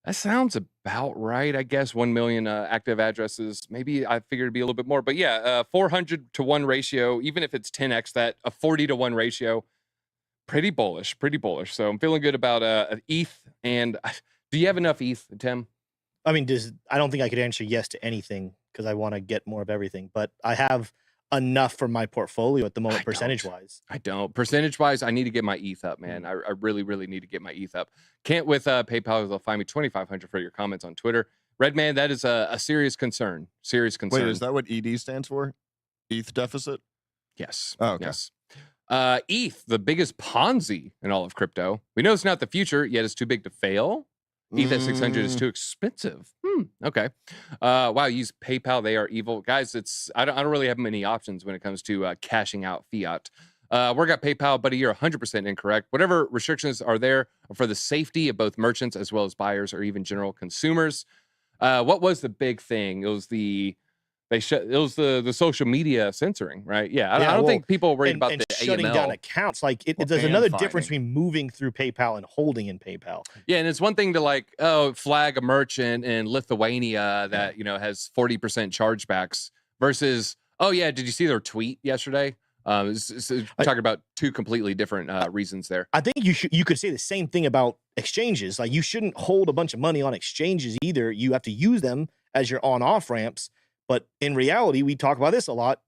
That sounds about right, I guess. 1 million active addresses. Maybe I figured it'd be a little bit more. But yeah, 400 to 1 ratio, even if it's 10x that, a 40 to 1 ratio, pretty bullish. So I'm feeling good about ETH. And do you have enough ETH, Tim? I mean, I don't think I could answer yes to anything because I want to get more of everything. But I have enough for my portfolio at the moment, percentage-wise. I don't. Percentage-wise, I need to get my ETH up, man. I really, really need to get my ETH up. Can't with PayPal. They'll find me $2,500 for your comments on Twitter. Redman, that is a serious concern. Serious concern. Wait, is that what ED stands for? ETH deficit? Yes. Oh, okay. Yes. ETH, the biggest Ponzi in all of crypto. We know it's not the future, yet it's too big to fail. ETH at 600 is too expensive. Okay. Wow, use PayPal. They are evil. Guys, I don't really have many options when it comes to cashing out fiat. Work at PayPal, buddy, you're 100% incorrect. Whatever restrictions are there are for the safety of both merchants as well as buyers or even general consumers. What was the big thing? It was the social media censoring, right? Yeah, I don't think people are worried about the shutting AML. down accounts. Like there's another difference between moving through PayPal and holding in PayPal. Yeah, and it's one thing to flag a merchant in Lithuania that has 40% chargebacks versus did you see their tweet yesterday? Talking about two completely different reasons there. I think you could say the same thing about exchanges. Like you shouldn't hold a bunch of money on exchanges either. You have to use them as your on-off ramps. But in reality, we talk about this a lot.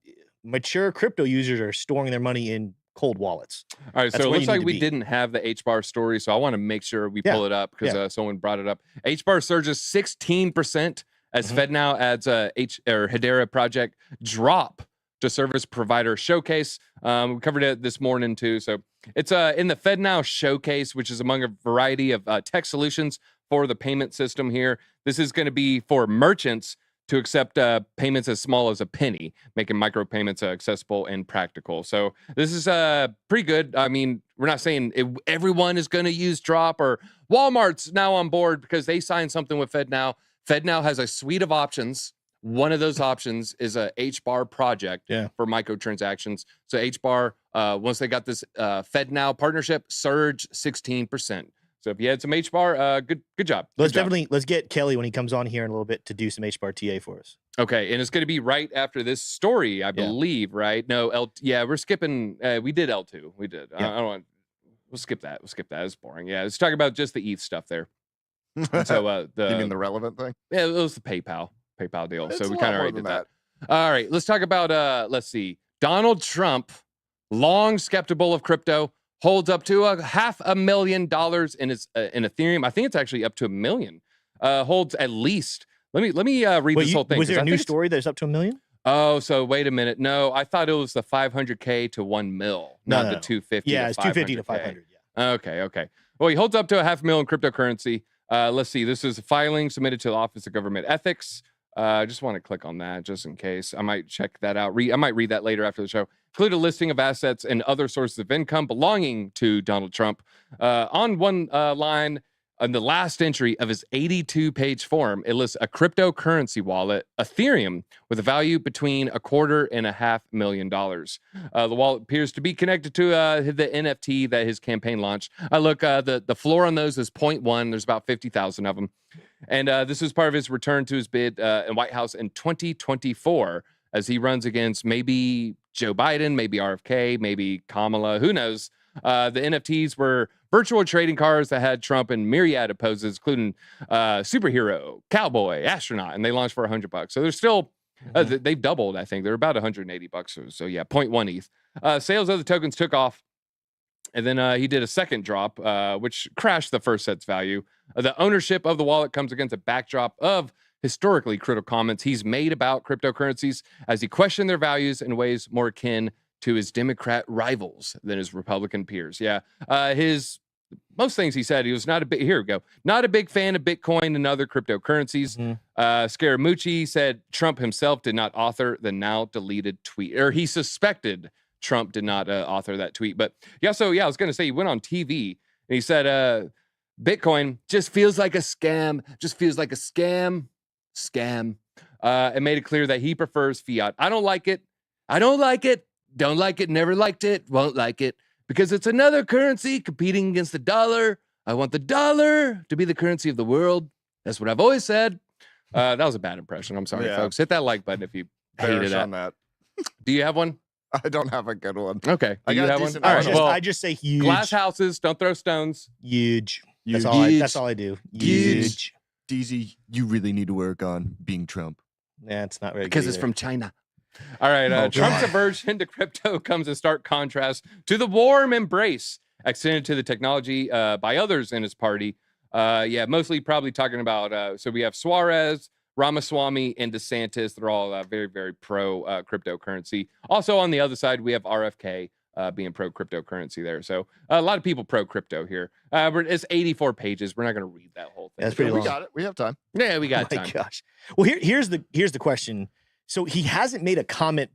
Mature crypto users are storing their money in cold wallets. All right, so it looks like we didn't have the HBAR story, so I want to make sure we pull it up because someone brought it up. HBAR surges 16% as FedNow adds Hedera project drop to service provider showcase. We covered it this morning too. So it's in the FedNow showcase, which is among a variety of tech solutions for the payment system here. This is going to be for merchants to accept payments as small as a penny, making micropayments accessible and practical. So this is pretty good. I mean, we're not saying everyone is going to use Drop, or Walmart's now on board because they signed something with FedNow. FedNow has a suite of options. One of those options is a HBAR project for microtransactions. So HBAR, once they got this FedNow partnership, surged 16%. So if you had some HBAR, good job. Let's get Kelly when he comes on here in a little bit to do some HBAR TA for us. Okay, and it's going to be right after this story, I believe, right? No, we're skipping. We did L2. We did. I don't want. We'll skip that. It's boring. Yeah, let's talk about just the ETH stuff there. So you mean the relevant thing? Yeah, it was the PayPal deal. So we kind of already did that. All right, let's talk about. Let's see. Donald Trump, long skeptical of crypto, holds up to $500,000 in his in Ethereum. I think it's actually up to $1 million. Holds at least. Let me read this whole thing. Was there a new story that's up to $1 million? Oh, so wait a minute. No, I thought it was the 500K to 1 mil, not the 250. Yeah, it's 250 to 500. Yeah. Okay. Well, he holds up to $500,000 cryptocurrency. Let's see. This is a filing submitted to the Office of Government Ethics. I just want to click on that just in case. I might check that out. I might read that later after the show. Include a listing of assets and other sources of income belonging to Donald Trump. On one line, on the last entry of his 82-page form, it lists a cryptocurrency wallet, Ethereum, with a value between $250,000 and $500,000. The wallet appears to be connected to the NFT that his campaign launched. The floor on those is 0.1. There's about 50,000 of them. And this is part of his return to his bid in White House in 2024 as he runs against maybe Joe Biden, maybe RFK, maybe Kamala, who knows. The NFTs were virtual trading cards that had Trump in myriad of poses, including superhero, cowboy, astronaut, and they launched for $100. So they're still, they've doubled, I think. They're about $180. So yeah, 0.1 ETH. Sales of the tokens took off. And then he did a second drop, which crashed the first set's value. The ownership of the wallet comes against a backdrop of historically critical comments he's made about cryptocurrencies as he questioned their values in ways more akin to his Democrat rivals than his Republican peers. Yeah, most things he said, he was not a big fan of Bitcoin and other cryptocurrencies. Scaramucci said Trump himself did not author the now deleted tweet, or he suspected Trump did not author that tweet. But I was going to say, he went on TV and he said, Bitcoin just feels like a scam, and made it clear that he prefers fiat. I don't like it. Don't like it, never liked it, won't like it, because it's another currency competing against the dollar. I want the dollar to be the currency of the world. That's what I've always said. That was a bad impression. I'm sorry, folks. Hit that like button if you hated that. Do you have one? I don't have a good one. Okay. Do you have one? All right. I just say huge. Glass houses, don't throw stones. Huge. That's all I do. Huge. DZ, you really need to work on being Trump. Yeah, it's not very good. Because it's from China. All right. Trump's aversion to crypto comes in stark contrast to the warm embrace extended to the technology by others in his party. Yeah, mostly probably talking about, so we have Suarez, Ramaswamy, and DeSantis. They're all very, very pro cryptocurrency. Also on the other side, we have RFK being pro cryptocurrency there. So a lot of people pro crypto here. It's 84 pages. We're not going to read that whole thing. That's pretty long. We got it. We have time. Yeah, we got time. My gosh. Well, here's the question. So he hasn't made a comment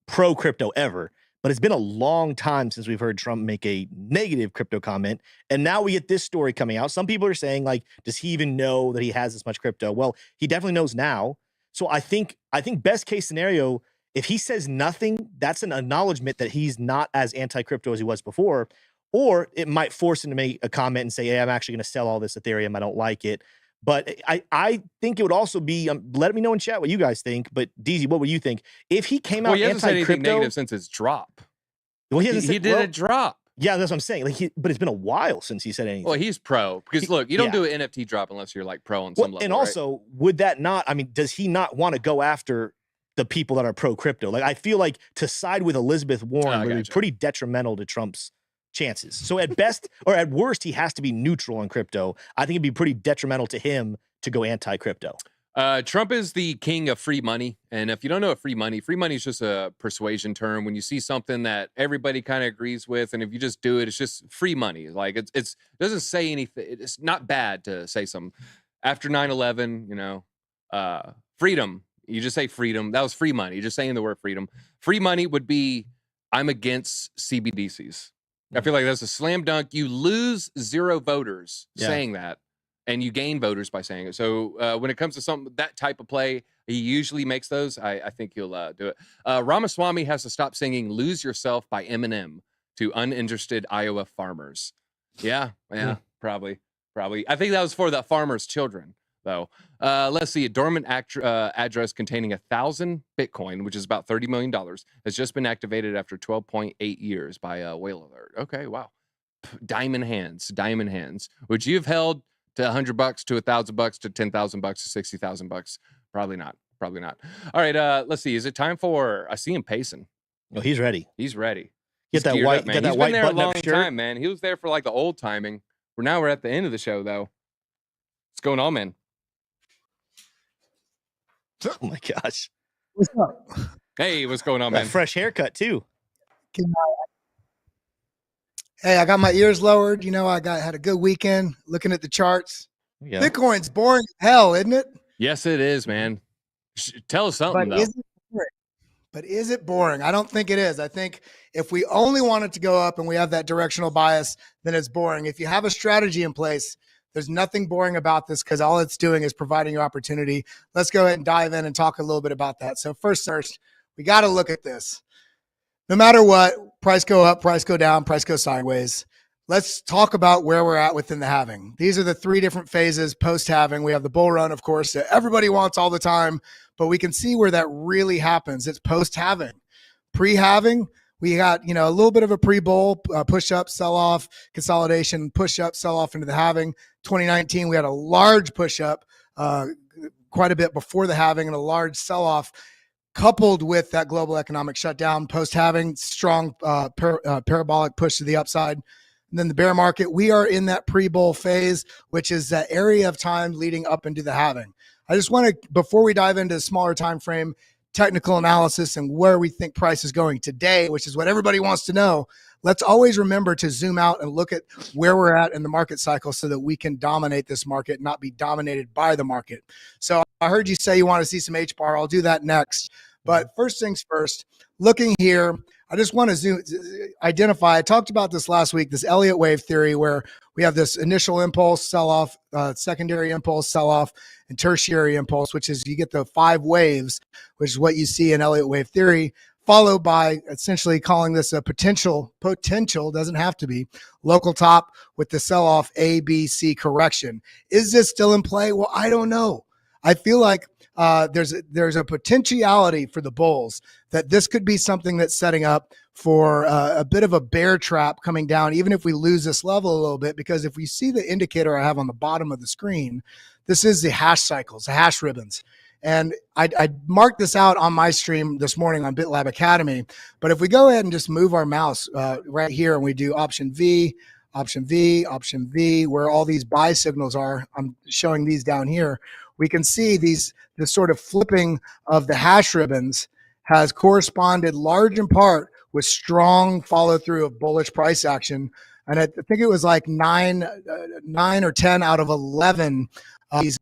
pro crypto ever, but it's been a long time since we've heard Trump make a negative crypto comment. And now we get this story coming out. Some people are saying, like, does he even know that he has this much crypto? Well, he definitely knows now. So I think best case scenario, if he says nothing, that's an acknowledgement that he's not as anti-crypto as he was before, or it might force him to make a comment and say, hey, I'm actually going to sell all this Ethereum. I don't like it. But I think it would also be, let me know in chat what you guys think. But DZ, what would you think if he came out he hasn't said anything anti-crypto negative since his drop? Well, he did a drop. Yeah, that's what I'm saying. Like, but it's been a while since he said anything. Well, he's pro because look, you don't do an NFT drop unless you're like pro on some level. And also, would that not? I mean, does he not want to go after the people that are pro crypto? Like, I feel like to side with Elizabeth Warren would be pretty detrimental to Trump's chances. So at best or at worst, he has to be neutral on crypto. I think it'd be pretty detrimental to him to go anti-crypto. Trump is the king of free money. And if you don't know what free money is just a persuasion term. When you see something that everybody kind of agrees with, and if you just do it, it's just free money. Like it doesn't say anything. It's not bad to say some after 9/11, freedom. You just say freedom. That was free money. You're just saying the word freedom. Free money would be, I'm against CBDCs. I feel like that's a slam dunk. You lose 0 voters saying that, and you gain voters by saying it. So when it comes to that type of play, he usually makes those. I think he'll do it. Ramaswamy has to stop singing "Lose Yourself" by Eminem to uninterested Iowa farmers. Yeah, probably. I think that was for the farmers' children, though. Let's see. A dormant address containing 1,000 Bitcoin, which is about $30 million, has just been activated after 12.8 years by Whale Alert. Okay, wow. Diamond hands. Would you have held to $100 to $1,000 to $10,000 to $60,000? Probably not. All right, let's see. Is it time for? I see him pacing. No, he's ready. Get that white button up shirt. He's been there a long time, man. He was there for like the old timing. We're at the end of the show, though. What's going on, man? Oh my gosh. What's up? Hey, what's going on, man? Fresh haircut too. Hey, I got my ears lowered. I had a good weekend looking at the charts. Yeah. Bitcoin's boring as hell, isn't it? Yes, it is, man. Tell us something, though. Is it boring? I don't think it is. I think if we only want it to go up and we have that directional bias, then it's boring. If you have a strategy in place, there's nothing boring about this because all it's doing is providing you opportunity. Let's go ahead and dive in and talk a little bit about that. So first, we got to look at this. No matter what, price go up, price go down, price go sideways. Let's talk about where we're at within the halving. These are the 3 different phases post-halving. We have the bull run, of course, that everybody wants all the time, but we can see where that really happens. It's post-halving. Pre-halving, we got, a little bit of a pre-bull, push-up, sell-off, consolidation, push-up, sell-off into the halving. 2019, we had a large push-up quite a bit before the halving and a large sell-off, coupled with that global economic shutdown. Post-halving, strong parabolic push to the upside. And then the bear market, we are in that pre-bull phase, which is that area of time leading up into the halving. I just want to, before we dive into a smaller time frame, technical analysis and where we think price is going today, which is what everybody wants to know, let's always remember to zoom out and look at where we're at in the market cycle so that we can dominate this market, not be dominated by the market. So I heard you say you want to see some H-bar. I'll do that next. But first things first, looking here, I just want to identify. I talked about this last week, this Elliott wave theory, where we have this initial impulse sell-off, secondary impulse sell-off, and tertiary impulse, which is you get the 5 waves, which is what you see in Elliott wave theory, followed by essentially calling this a potential, doesn't have to be, local top with the sell-off A, B, C correction. Is this still in play? Well, I don't know. I feel like there's a potentiality for the bulls that this could be something that's setting up for a bit of a bear trap coming down, even if we lose this level a little bit, because if we see the indicator I have on the bottom of the screen, this is the hash cycles, the hash ribbons. And I marked this out on my stream this morning on BitLab Academy. But if we go ahead and just move our mouse right here and we do option V, option V, where all these buy signals are. I'm showing these down here. We can see this sort of flipping of the hash ribbons has corresponded large in part with strong follow through of bullish price action. And I think it was like 9 or 10 out of 11 these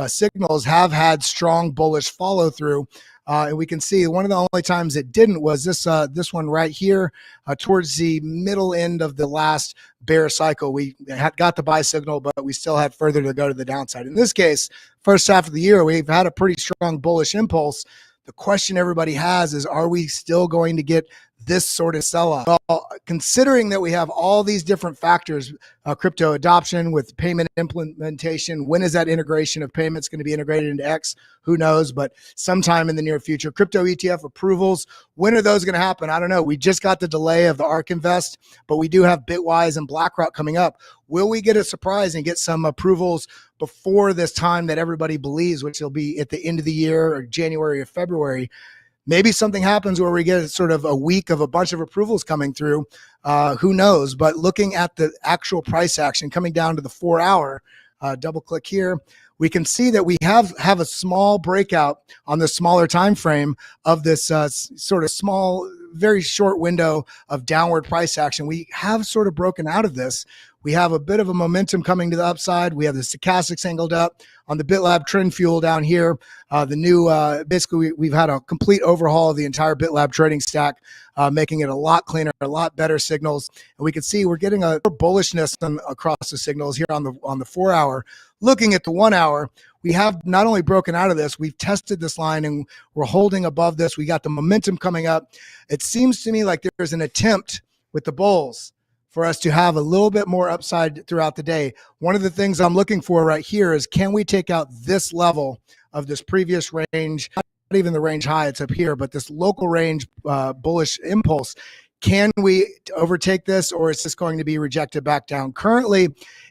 signals have had strong bullish follow through. And we can see one of the only times it didn't was this one right here towards the middle end of the last bear cycle. We had got the buy signal, but we still had further to go to the downside. In this case, first half of the year, we've had a pretty strong bullish impulse. The question everybody has is, are we still going to get this sort of sell-off? Well, considering that we have all these different factors, crypto adoption with payment implementation, when is that integration of payments going to be integrated into X? Who knows, but sometime in the near future. Crypto ETF approvals, when are those going to happen? I don't know. We just got the delay of the ARK Invest, but we do have Bitwise and BlackRock coming up. Will we get a surprise and get some approvals before this time that everybody believes, which will be at the end of the year or January or February? Maybe something happens where we get sort of a week of a bunch of approvals coming through. Who knows? But looking at the actual price action coming down to the 4 hour, double click here, we can see that we have a small breakout on the smaller time frame of this sort of small, very short window of downward price action. We have sort of broken out of this. We have a bit of a momentum coming to the upside. We have the stochastics angled up on the BitLab trend fuel down here. The new, basically, we've had a complete overhaul of the entire BitLab trading stack, making it a lot cleaner, a lot better signals. And we can see we're getting a bullishness across the signals here on the 4 hour. Looking at the 1 hour, we have not only broken out of this, we've tested this line and we're holding above this. We got the momentum coming up. It seems to me like there's an attempt with the bulls for us to have a little bit more upside throughout the day. One of the things I'm looking for right here is, can we take out this level of this previous range, not even the range high, it's up here, but this local range bullish impulse? Can we overtake this, or is this going to be rejected back down? Currently,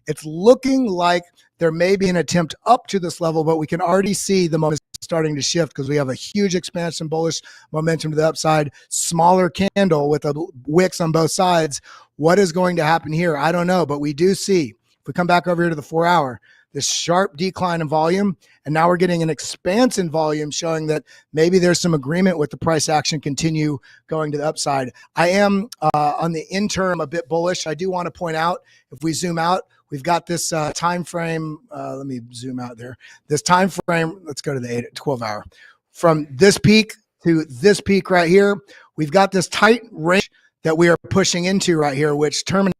it's looking like there may be an attempt up to this level, but we can already see the moment starting to shift because we have a huge expansion bullish momentum to the upside, smaller candle with a wicks on both sides. What is going to happen here? I don't know, but we do see, if we come back over here to the 4 hour, this sharp decline in volume, and now we're getting an expanse in volume showing that maybe there's some agreement with the price action continue going to the upside. I am on the interim a bit bullish. I do want to point out, if we zoom out, we've got this time frame. Let me zoom out there. This time frame, let's go to the 12 hour. From this peak to this peak right here, we've got this tight range that we are pushing into right here, which terminates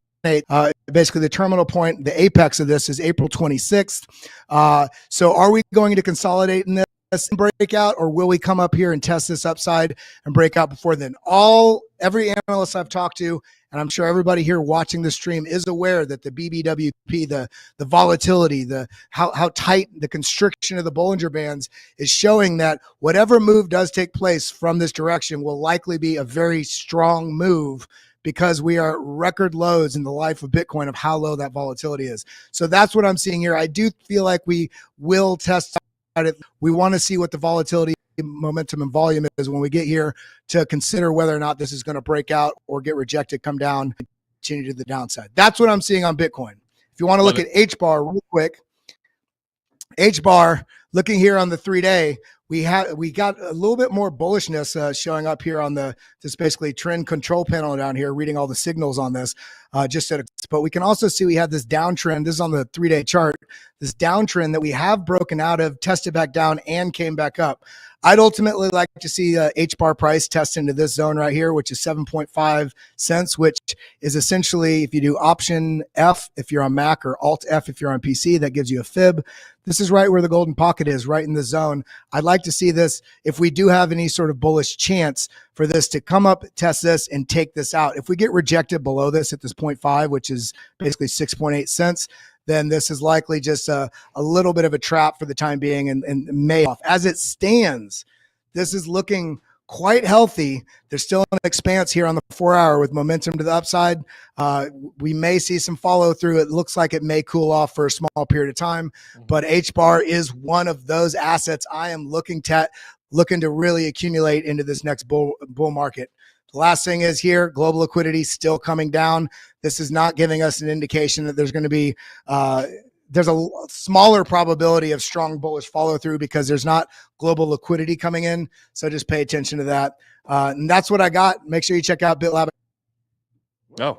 basically the terminal point, the apex of this is April 26th. So are we going to consolidate in this and break out, or will we come up here and test this upside and break out before then? Every analyst I've talked to, and I'm sure everybody here watching the stream is aware that the BBWP, the volatility, how tight the constriction of the Bollinger Bands is showing that whatever move does take place from this direction will likely be a very strong move, because we are at record lows in the life of Bitcoin of how low that volatility is. So that's what I'm seeing here. I do feel like we will test it. We want to see what the volatility, momentum, and volume is when we get here to consider whether or not this is going to break out or get rejected, come down, continue to the downside. That's what I'm seeing on Bitcoin. If you want to look at H-bar real quick, H-bar, looking here on the 3-day, we got a little bit more bullishness showing up here on this basically trend control panel down here, reading all the signals on this. But we can also see we have this downtrend. This is on the 3-day chart. This downtrend that we have broken out of, tested back down, and came back up. I'd ultimately like to see H-bar price test into this zone right here, which is 7.5 cents, which is essentially, if you do option F if you're on Mac or alt F if you're on PC, that gives you a fib. This is right where the golden pocket is, right in the zone. I'd like to see this, if we do have any sort of bullish chance for this to come up, test this, and take this out. If we get rejected below this at this 0.5, which is basically 6.8 cents, then this is likely just a little bit of a trap for the time being and may off. As it stands, this is looking quite healthy. There's still an expanse here on the 4 hour with momentum to the upside. We may see some follow through. It looks like it may cool off for a small period of time, but H-bar is one of those assets I am looking looking to really accumulate into this next bull market. The last thing is here, global liquidity still coming down. This is not giving us an indication that there's going to be there's a smaller probability of strong bullish follow through because there's not global liquidity coming in. So just pay attention to that. And that's what I got. Make sure you check out BitLab. Oh,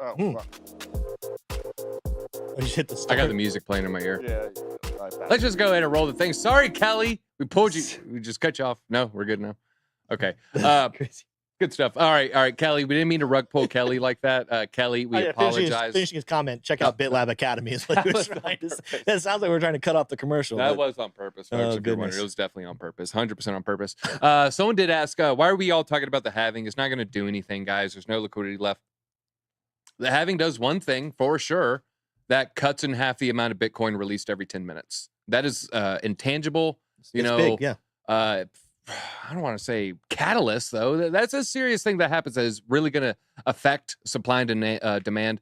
You hit the I got the music playing in my ear. Yeah. Let's just go ahead and roll the thing. Sorry, Kelly. We pulled you. We just cut you off. No, we're good now. Okay. Crazy. Good stuff. All right, Kelly. We didn't mean to rug pull Kelly like that. Kelly, we apologize. Finishing his comment. Check out BitLab Academy. Is what he was trying to say. That sounds like we're trying to cut off the commercial. That was on purpose, folks. If you're wondering, it was definitely on purpose. 100% on purpose. Someone did ask, why are we all talking about the halving? It's not going to do anything, guys. There's no liquidity left. The halving does one thing for sure. That cuts in half the amount of Bitcoin released every 10 minutes. That is intangible. It's big, yeah. I don't want to say catalyst, though. That's a serious thing that happens that is really going to affect supply and demand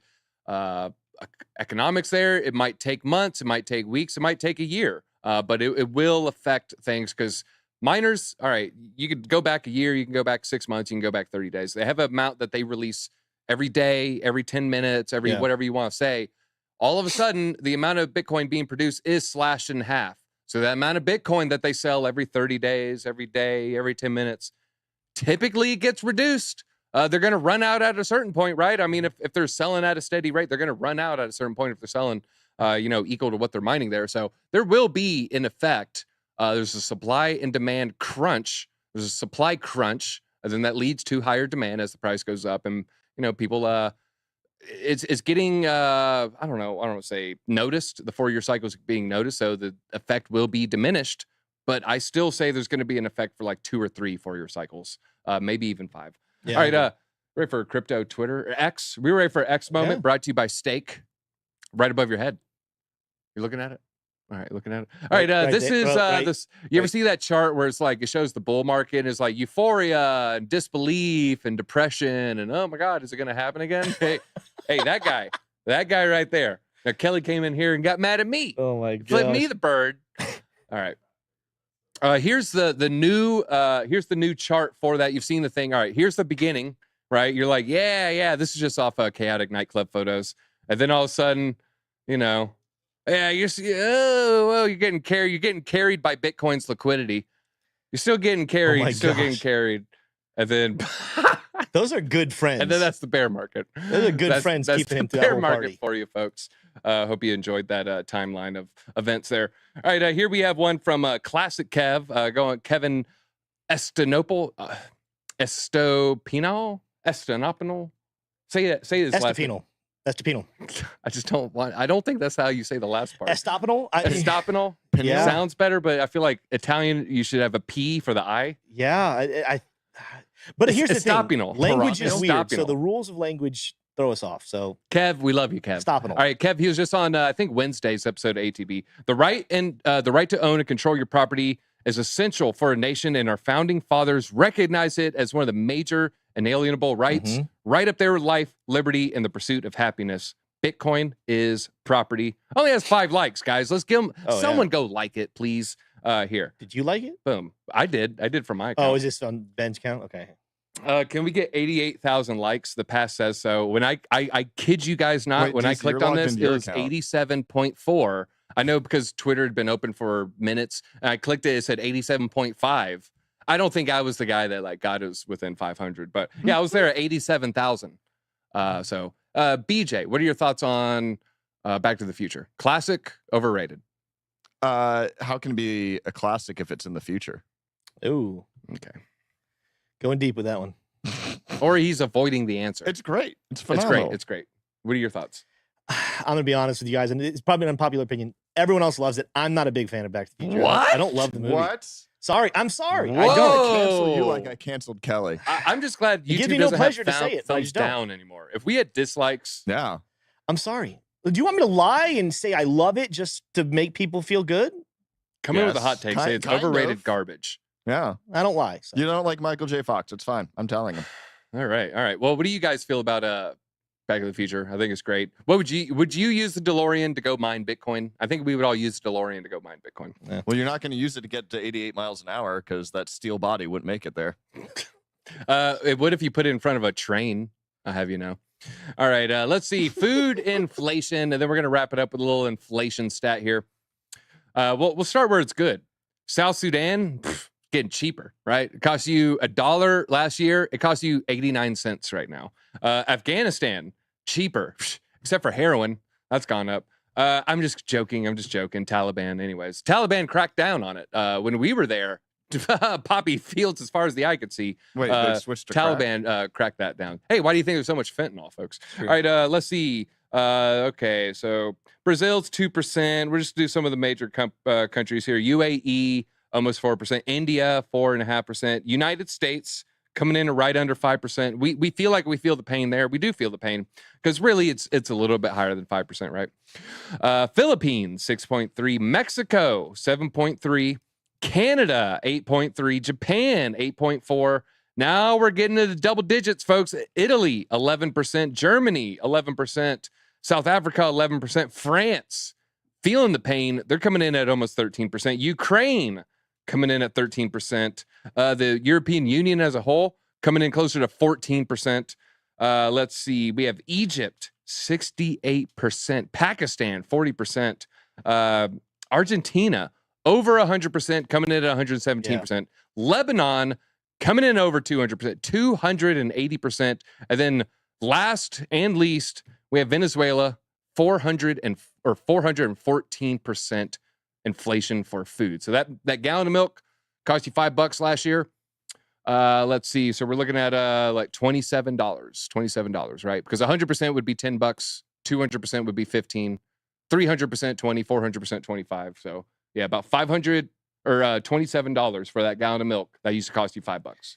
economics there. It might take months. It might take weeks. It might take a year. But it will affect things because miners, all right, you could go back a year. You can go back 6 months. You can go back 30 days. They have an amount that they release every day, every 10 minutes, every whatever you want to say. All of a sudden, the amount of Bitcoin being produced is slashed in half. So that amount of Bitcoin that they sell every 30 days, every day, every 10 minutes, typically gets reduced. They're going to run out at a certain point, right? I mean, if they're selling at a steady rate, they're going to run out at a certain point if they're selling, equal to what they're mining there. So there will be, in effect, there's a supply and demand crunch. There's a supply crunch, and then that leads to higher demand as the price goes up. And, people... It's getting I don't want to say noticed. The 4-year cycle is being noticed, so the effect will be diminished. But I still say there's going to be an effect for like 2 or 3 4-year cycles, maybe even 5. Yeah, all right, ready for crypto Twitter X? We were ready for X moment, brought to you by Stake, right above your head. You're looking at it. All right, looking at it. All right, this is this. You ever see that chart where it's like it shows the bull market and it's like euphoria and disbelief and depression and oh my God, is it going to happen again? Hey, that guy right there. Now Kelly came in here and got mad at me. Oh my God, flipped me the bird. All right. Here's the new chart for that. You've seen the thing. All right, here's the beginning. Right, you're like, yeah. This is just off chaotic nightclub photos, and then all of a sudden, yeah, you're getting carried. You're getting carried by Bitcoin's liquidity. You're still getting carried. Getting carried, and then those are good friends. And then that's the bear market. Those are good friends keeping him through that whole party for you folks. Hope you enjoyed that timeline of events there. All right, here we have one from Classic Kev. Going Kevin Estopinal. Say this last name. Estopinal. I don't think that's how you say the last part. Estopinal? Estopinal? Yeah. Sounds better, but I feel like Italian, you should have a P for the I. Yeah. But here's the thing. Language is weird, so the rules of language throw us off. So Kev, we love you, Kev. Estopinal. All right, Kev, he was just on, I think, Wednesday's episode of ATB. The right to own and control your property is essential for a nation, and our founding fathers recognize it as one of the major inalienable rights, right up there with life, liberty, and the pursuit of happiness. Bitcoin is property. Only has 5 likes, guys. Let's give them. Someone go like it, please. Here. Did you like it? Boom. I did from my account. Oh, is this on Ben's count? Okay. Can we get 88,000 likes? The past says so. When I kid you guys not, when I clicked on this, it was 87.4. I know because Twitter had been open for minutes, and I clicked it. It said 87.5. I don't think I was the guy that got us within 500, but yeah, I was there at 87,000. So BJ, what are your thoughts on Back to the Future? Classic, overrated? How can it be a classic if it's in the future? Ooh, okay. Going deep with that one. Or he's avoiding the answer. It's great. It's phenomenal. It's great. What are your thoughts? I'm gonna be honest with you guys, and it's probably an unpopular opinion. Everyone else loves it. I'm not a big fan of Back to the Future. What? I don't love the movie. What? Sorry, I'm sorry. Whoa. I don't cancel you like I canceled Kelly. I'm just glad YouTube gives me no doesn't pleasure have to say it, but I thumbs just don't. down anymore. If we had dislikes, yeah, I'm sorry. Do you want me to lie and say I love it just to make people feel good? come in with a hot take. Say it's overrated garbage. Yeah, I don't lie. So. You don't like Michael J. Fox. It's fine. I'm telling him. All right. Well, what do you guys feel about Back to the Future. I think it's great. What would you use the DeLorean to go mine Bitcoin? I think we would all use the DeLorean to go mine Bitcoin. Yeah. Well, you're not going to use it to get to 88 miles an hour because that steel body wouldn't make it there. It would if you put it in front of a train. I'll have you know. All right, let's see. Food inflation, and then we're going to wrap it up with a little inflation stat here. We'll start where it's good. South Sudan, getting cheaper, right? It cost you $1 last year. It costs you 89 cents right now. Afghanistan, cheaper, except for heroin. That's gone up. I'm just joking. Taliban, anyways. Taliban cracked down on it. When we were there, poppy fields as far as the eye could see. Wait, they switched to Taliban cracked that down. Hey, why do you think there's so much fentanyl, folks? Sure. All right, let's see. Okay, so Brazil's 2%. We'll just do some of the major countries here. UAE, almost 4%. India, 4.5%. United States coming in right under 5%. We feel like we feel the pain there. We do feel the pain because really it's a little bit higher than 5%, right? Philippines, 6.3. Mexico, 7.3. Canada, 8.3. Japan, 8.4. Now we're getting into the double digits, folks. Italy, 11%. Germany, 11%. South Africa, 11%. France, feeling the pain. They're coming in at almost 13%. Ukraine, coming in at 13%. The European Union as a whole, coming in closer to 14%. Let's see. We have Egypt, 68%. Pakistan, 40%. Argentina, over 100%, coming in at 117%. Yeah. Lebanon, coming in over 200%, 280%. And then last and least, we have Venezuela, 414% inflation for food. So that gallon of milk cost you $5 last year. Let's see. So we're looking at like $27, right? Because 100% would be $10, 200% would be 15, 300% 20, 400% 25. So yeah, about $500 or $27 for that gallon of milk that used to cost you $5.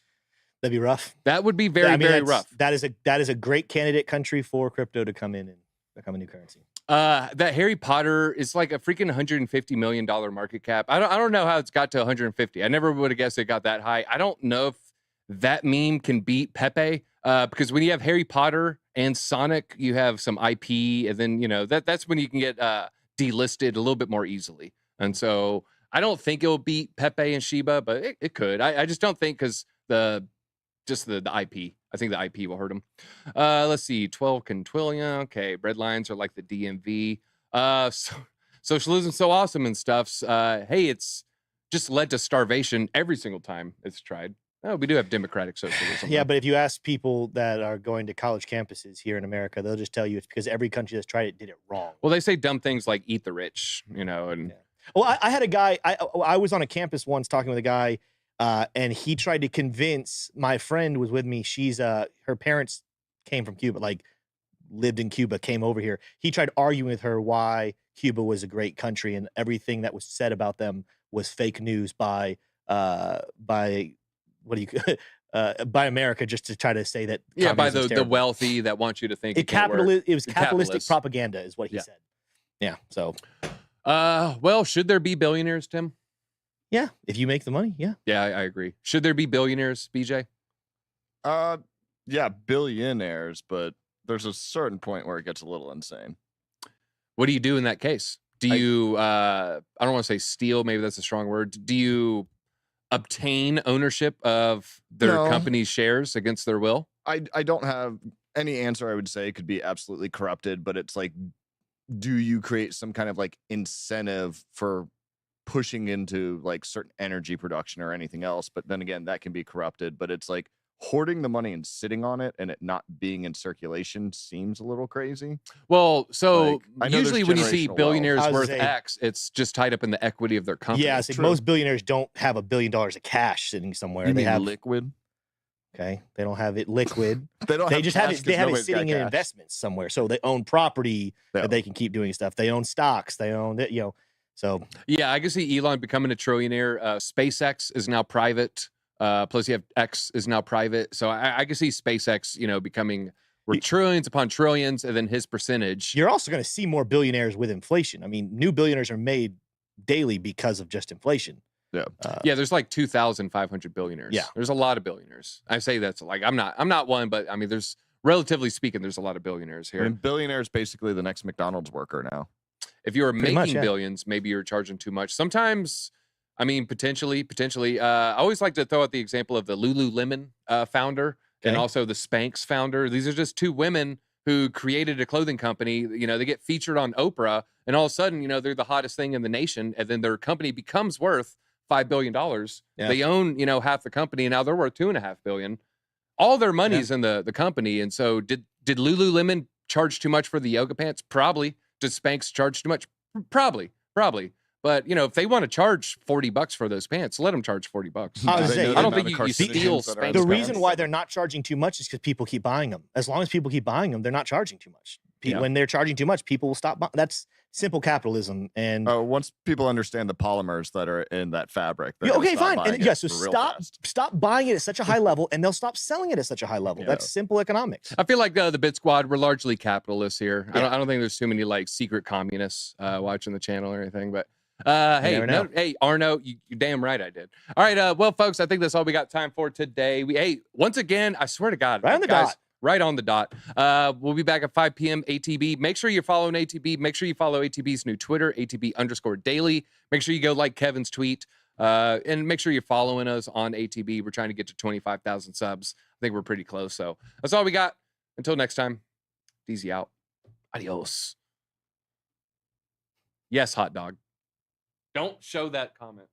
That'd be rough. That would be very rough. That is a great candidate country for crypto to come in and become a new currency. That Harry Potter is like a freaking $150 million market cap. I don't know how it's got to 150. I never would have guessed it got that high. I don't know if that meme can beat Pepe. Because when you have Harry Potter and Sonic, you have some IP, and then that's when you can get delisted a little bit more easily. And so I don't think it'll beat Pepe and Shiba, but it could. I just don't think because the IP. I think the IP will hurt them. Let's see. 12 quintillion. Okay. Bread lines are like the DMV. Socialism's so awesome and stuff. Hey, it's just led to starvation every single time it's tried. Oh, we do have democratic socialism. Yeah, but if you ask people that are going to college campuses here in America, they'll just tell you it's because every country that's tried it did it wrong. Well, they say dumb things like eat the rich, and... Yeah. Well, I had a guy, I was on a campus once talking with a guy, and he tried to convince, my friend was with me, she's, her parents came from Cuba, like lived in Cuba, came over here. He tried arguing with her why Cuba was a great country and everything that was said about them was fake news by America, just to try to say that. Yeah, by the wealthy that want you to think it was capitalistic propaganda is what he said. Yeah. So, well, should there be billionaires, Tim? Yeah, if you make the money, yeah. Yeah, I agree. Should there be billionaires, BJ? Yeah, billionaires, but there's a certain point where it gets a little insane. What do you do in that case? Do you I don't want to say steal, maybe that's a strong word. Do you obtain ownership of their company's shares against their will? I don't have any answer. I would say it could be absolutely corrupted, but it's like, do you create some kind of like incentive for pushing into like certain energy production or anything else? But then again, that can be corrupted. But it's like hoarding the money and sitting on it and it not being in circulation seems a little crazy. Well, so like, usually when you see billionaires worth X, it's just tied up in the equity of their company. Yeah, so most billionaires don't have $1 billion of cash sitting somewhere. They have liquid. Okay, they don't have it liquid. They just have it. They have it sitting in investments somewhere. So they own property that they can keep doing stuff. They own stocks. They own it. So yeah, I can see Elon becoming a trillionaire. SpaceX is now private. Plus, you have X is now private. So I can see SpaceX, becoming trillions upon trillions, and then his percentage. You're also going to see more billionaires with inflation. I mean, new billionaires are made daily because of just inflation. Yeah. There's like 2,500 billionaires. Yeah. There's a lot of billionaires. I say that's like, I'm not one, but I mean, there's relatively speaking, there's a lot of billionaires here. I mean, billionaires basically the next McDonald's worker now. If you were Pretty making much, yeah. billions, maybe you're charging too much. Sometimes, I mean, potentially. I always like to throw out the example of the Lululemon founder and also the Spanx founder. These are just two women who created a clothing company. You know, they get featured on Oprah, and all of a sudden, you know, they're the hottest thing in the nation, and then their company becomes worth $5 billion. Yeah. They own, you know, half the company, and now they're worth $2.5 billion. All their money's in the company. And so did Lululemon charge too much for the yoga pants? Probably. Did Spanx charge too much? Probably. But, you know, if they want to charge $40 for those pants, let them charge $40. I don't think you steal Spanx. The reason why they're not charging too much is because people keep buying them. As long as people keep buying them, they're not charging too much. When they're charging too much, people will stop buying. That's simple capitalism. And once people understand the polymers that are in that fabric, okay, fine. And so stop buying it at such a high level, and they'll stop selling it at such a high level. That's simple economics. I feel like the BitSquad, we're largely capitalists here. I don't think there's too many like secret communists watching the channel or anything, but hey, Arno, you're damn right I did. All right, well, folks, I think that's all we got time for today. Once again, I swear to God, right on the dot. Right on the dot. We'll be back at 5 p.m. ATB. Make sure you're following ATB. Make sure you follow ATB's new Twitter, ATB_daily. Make sure you go like Kevin's tweet. And make sure you're following us on ATB. We're trying to get to 25,000 subs. I think we're pretty close. So that's all we got. Until next time, DZ out. Adios. Yes, hot dog. Don't show that comment.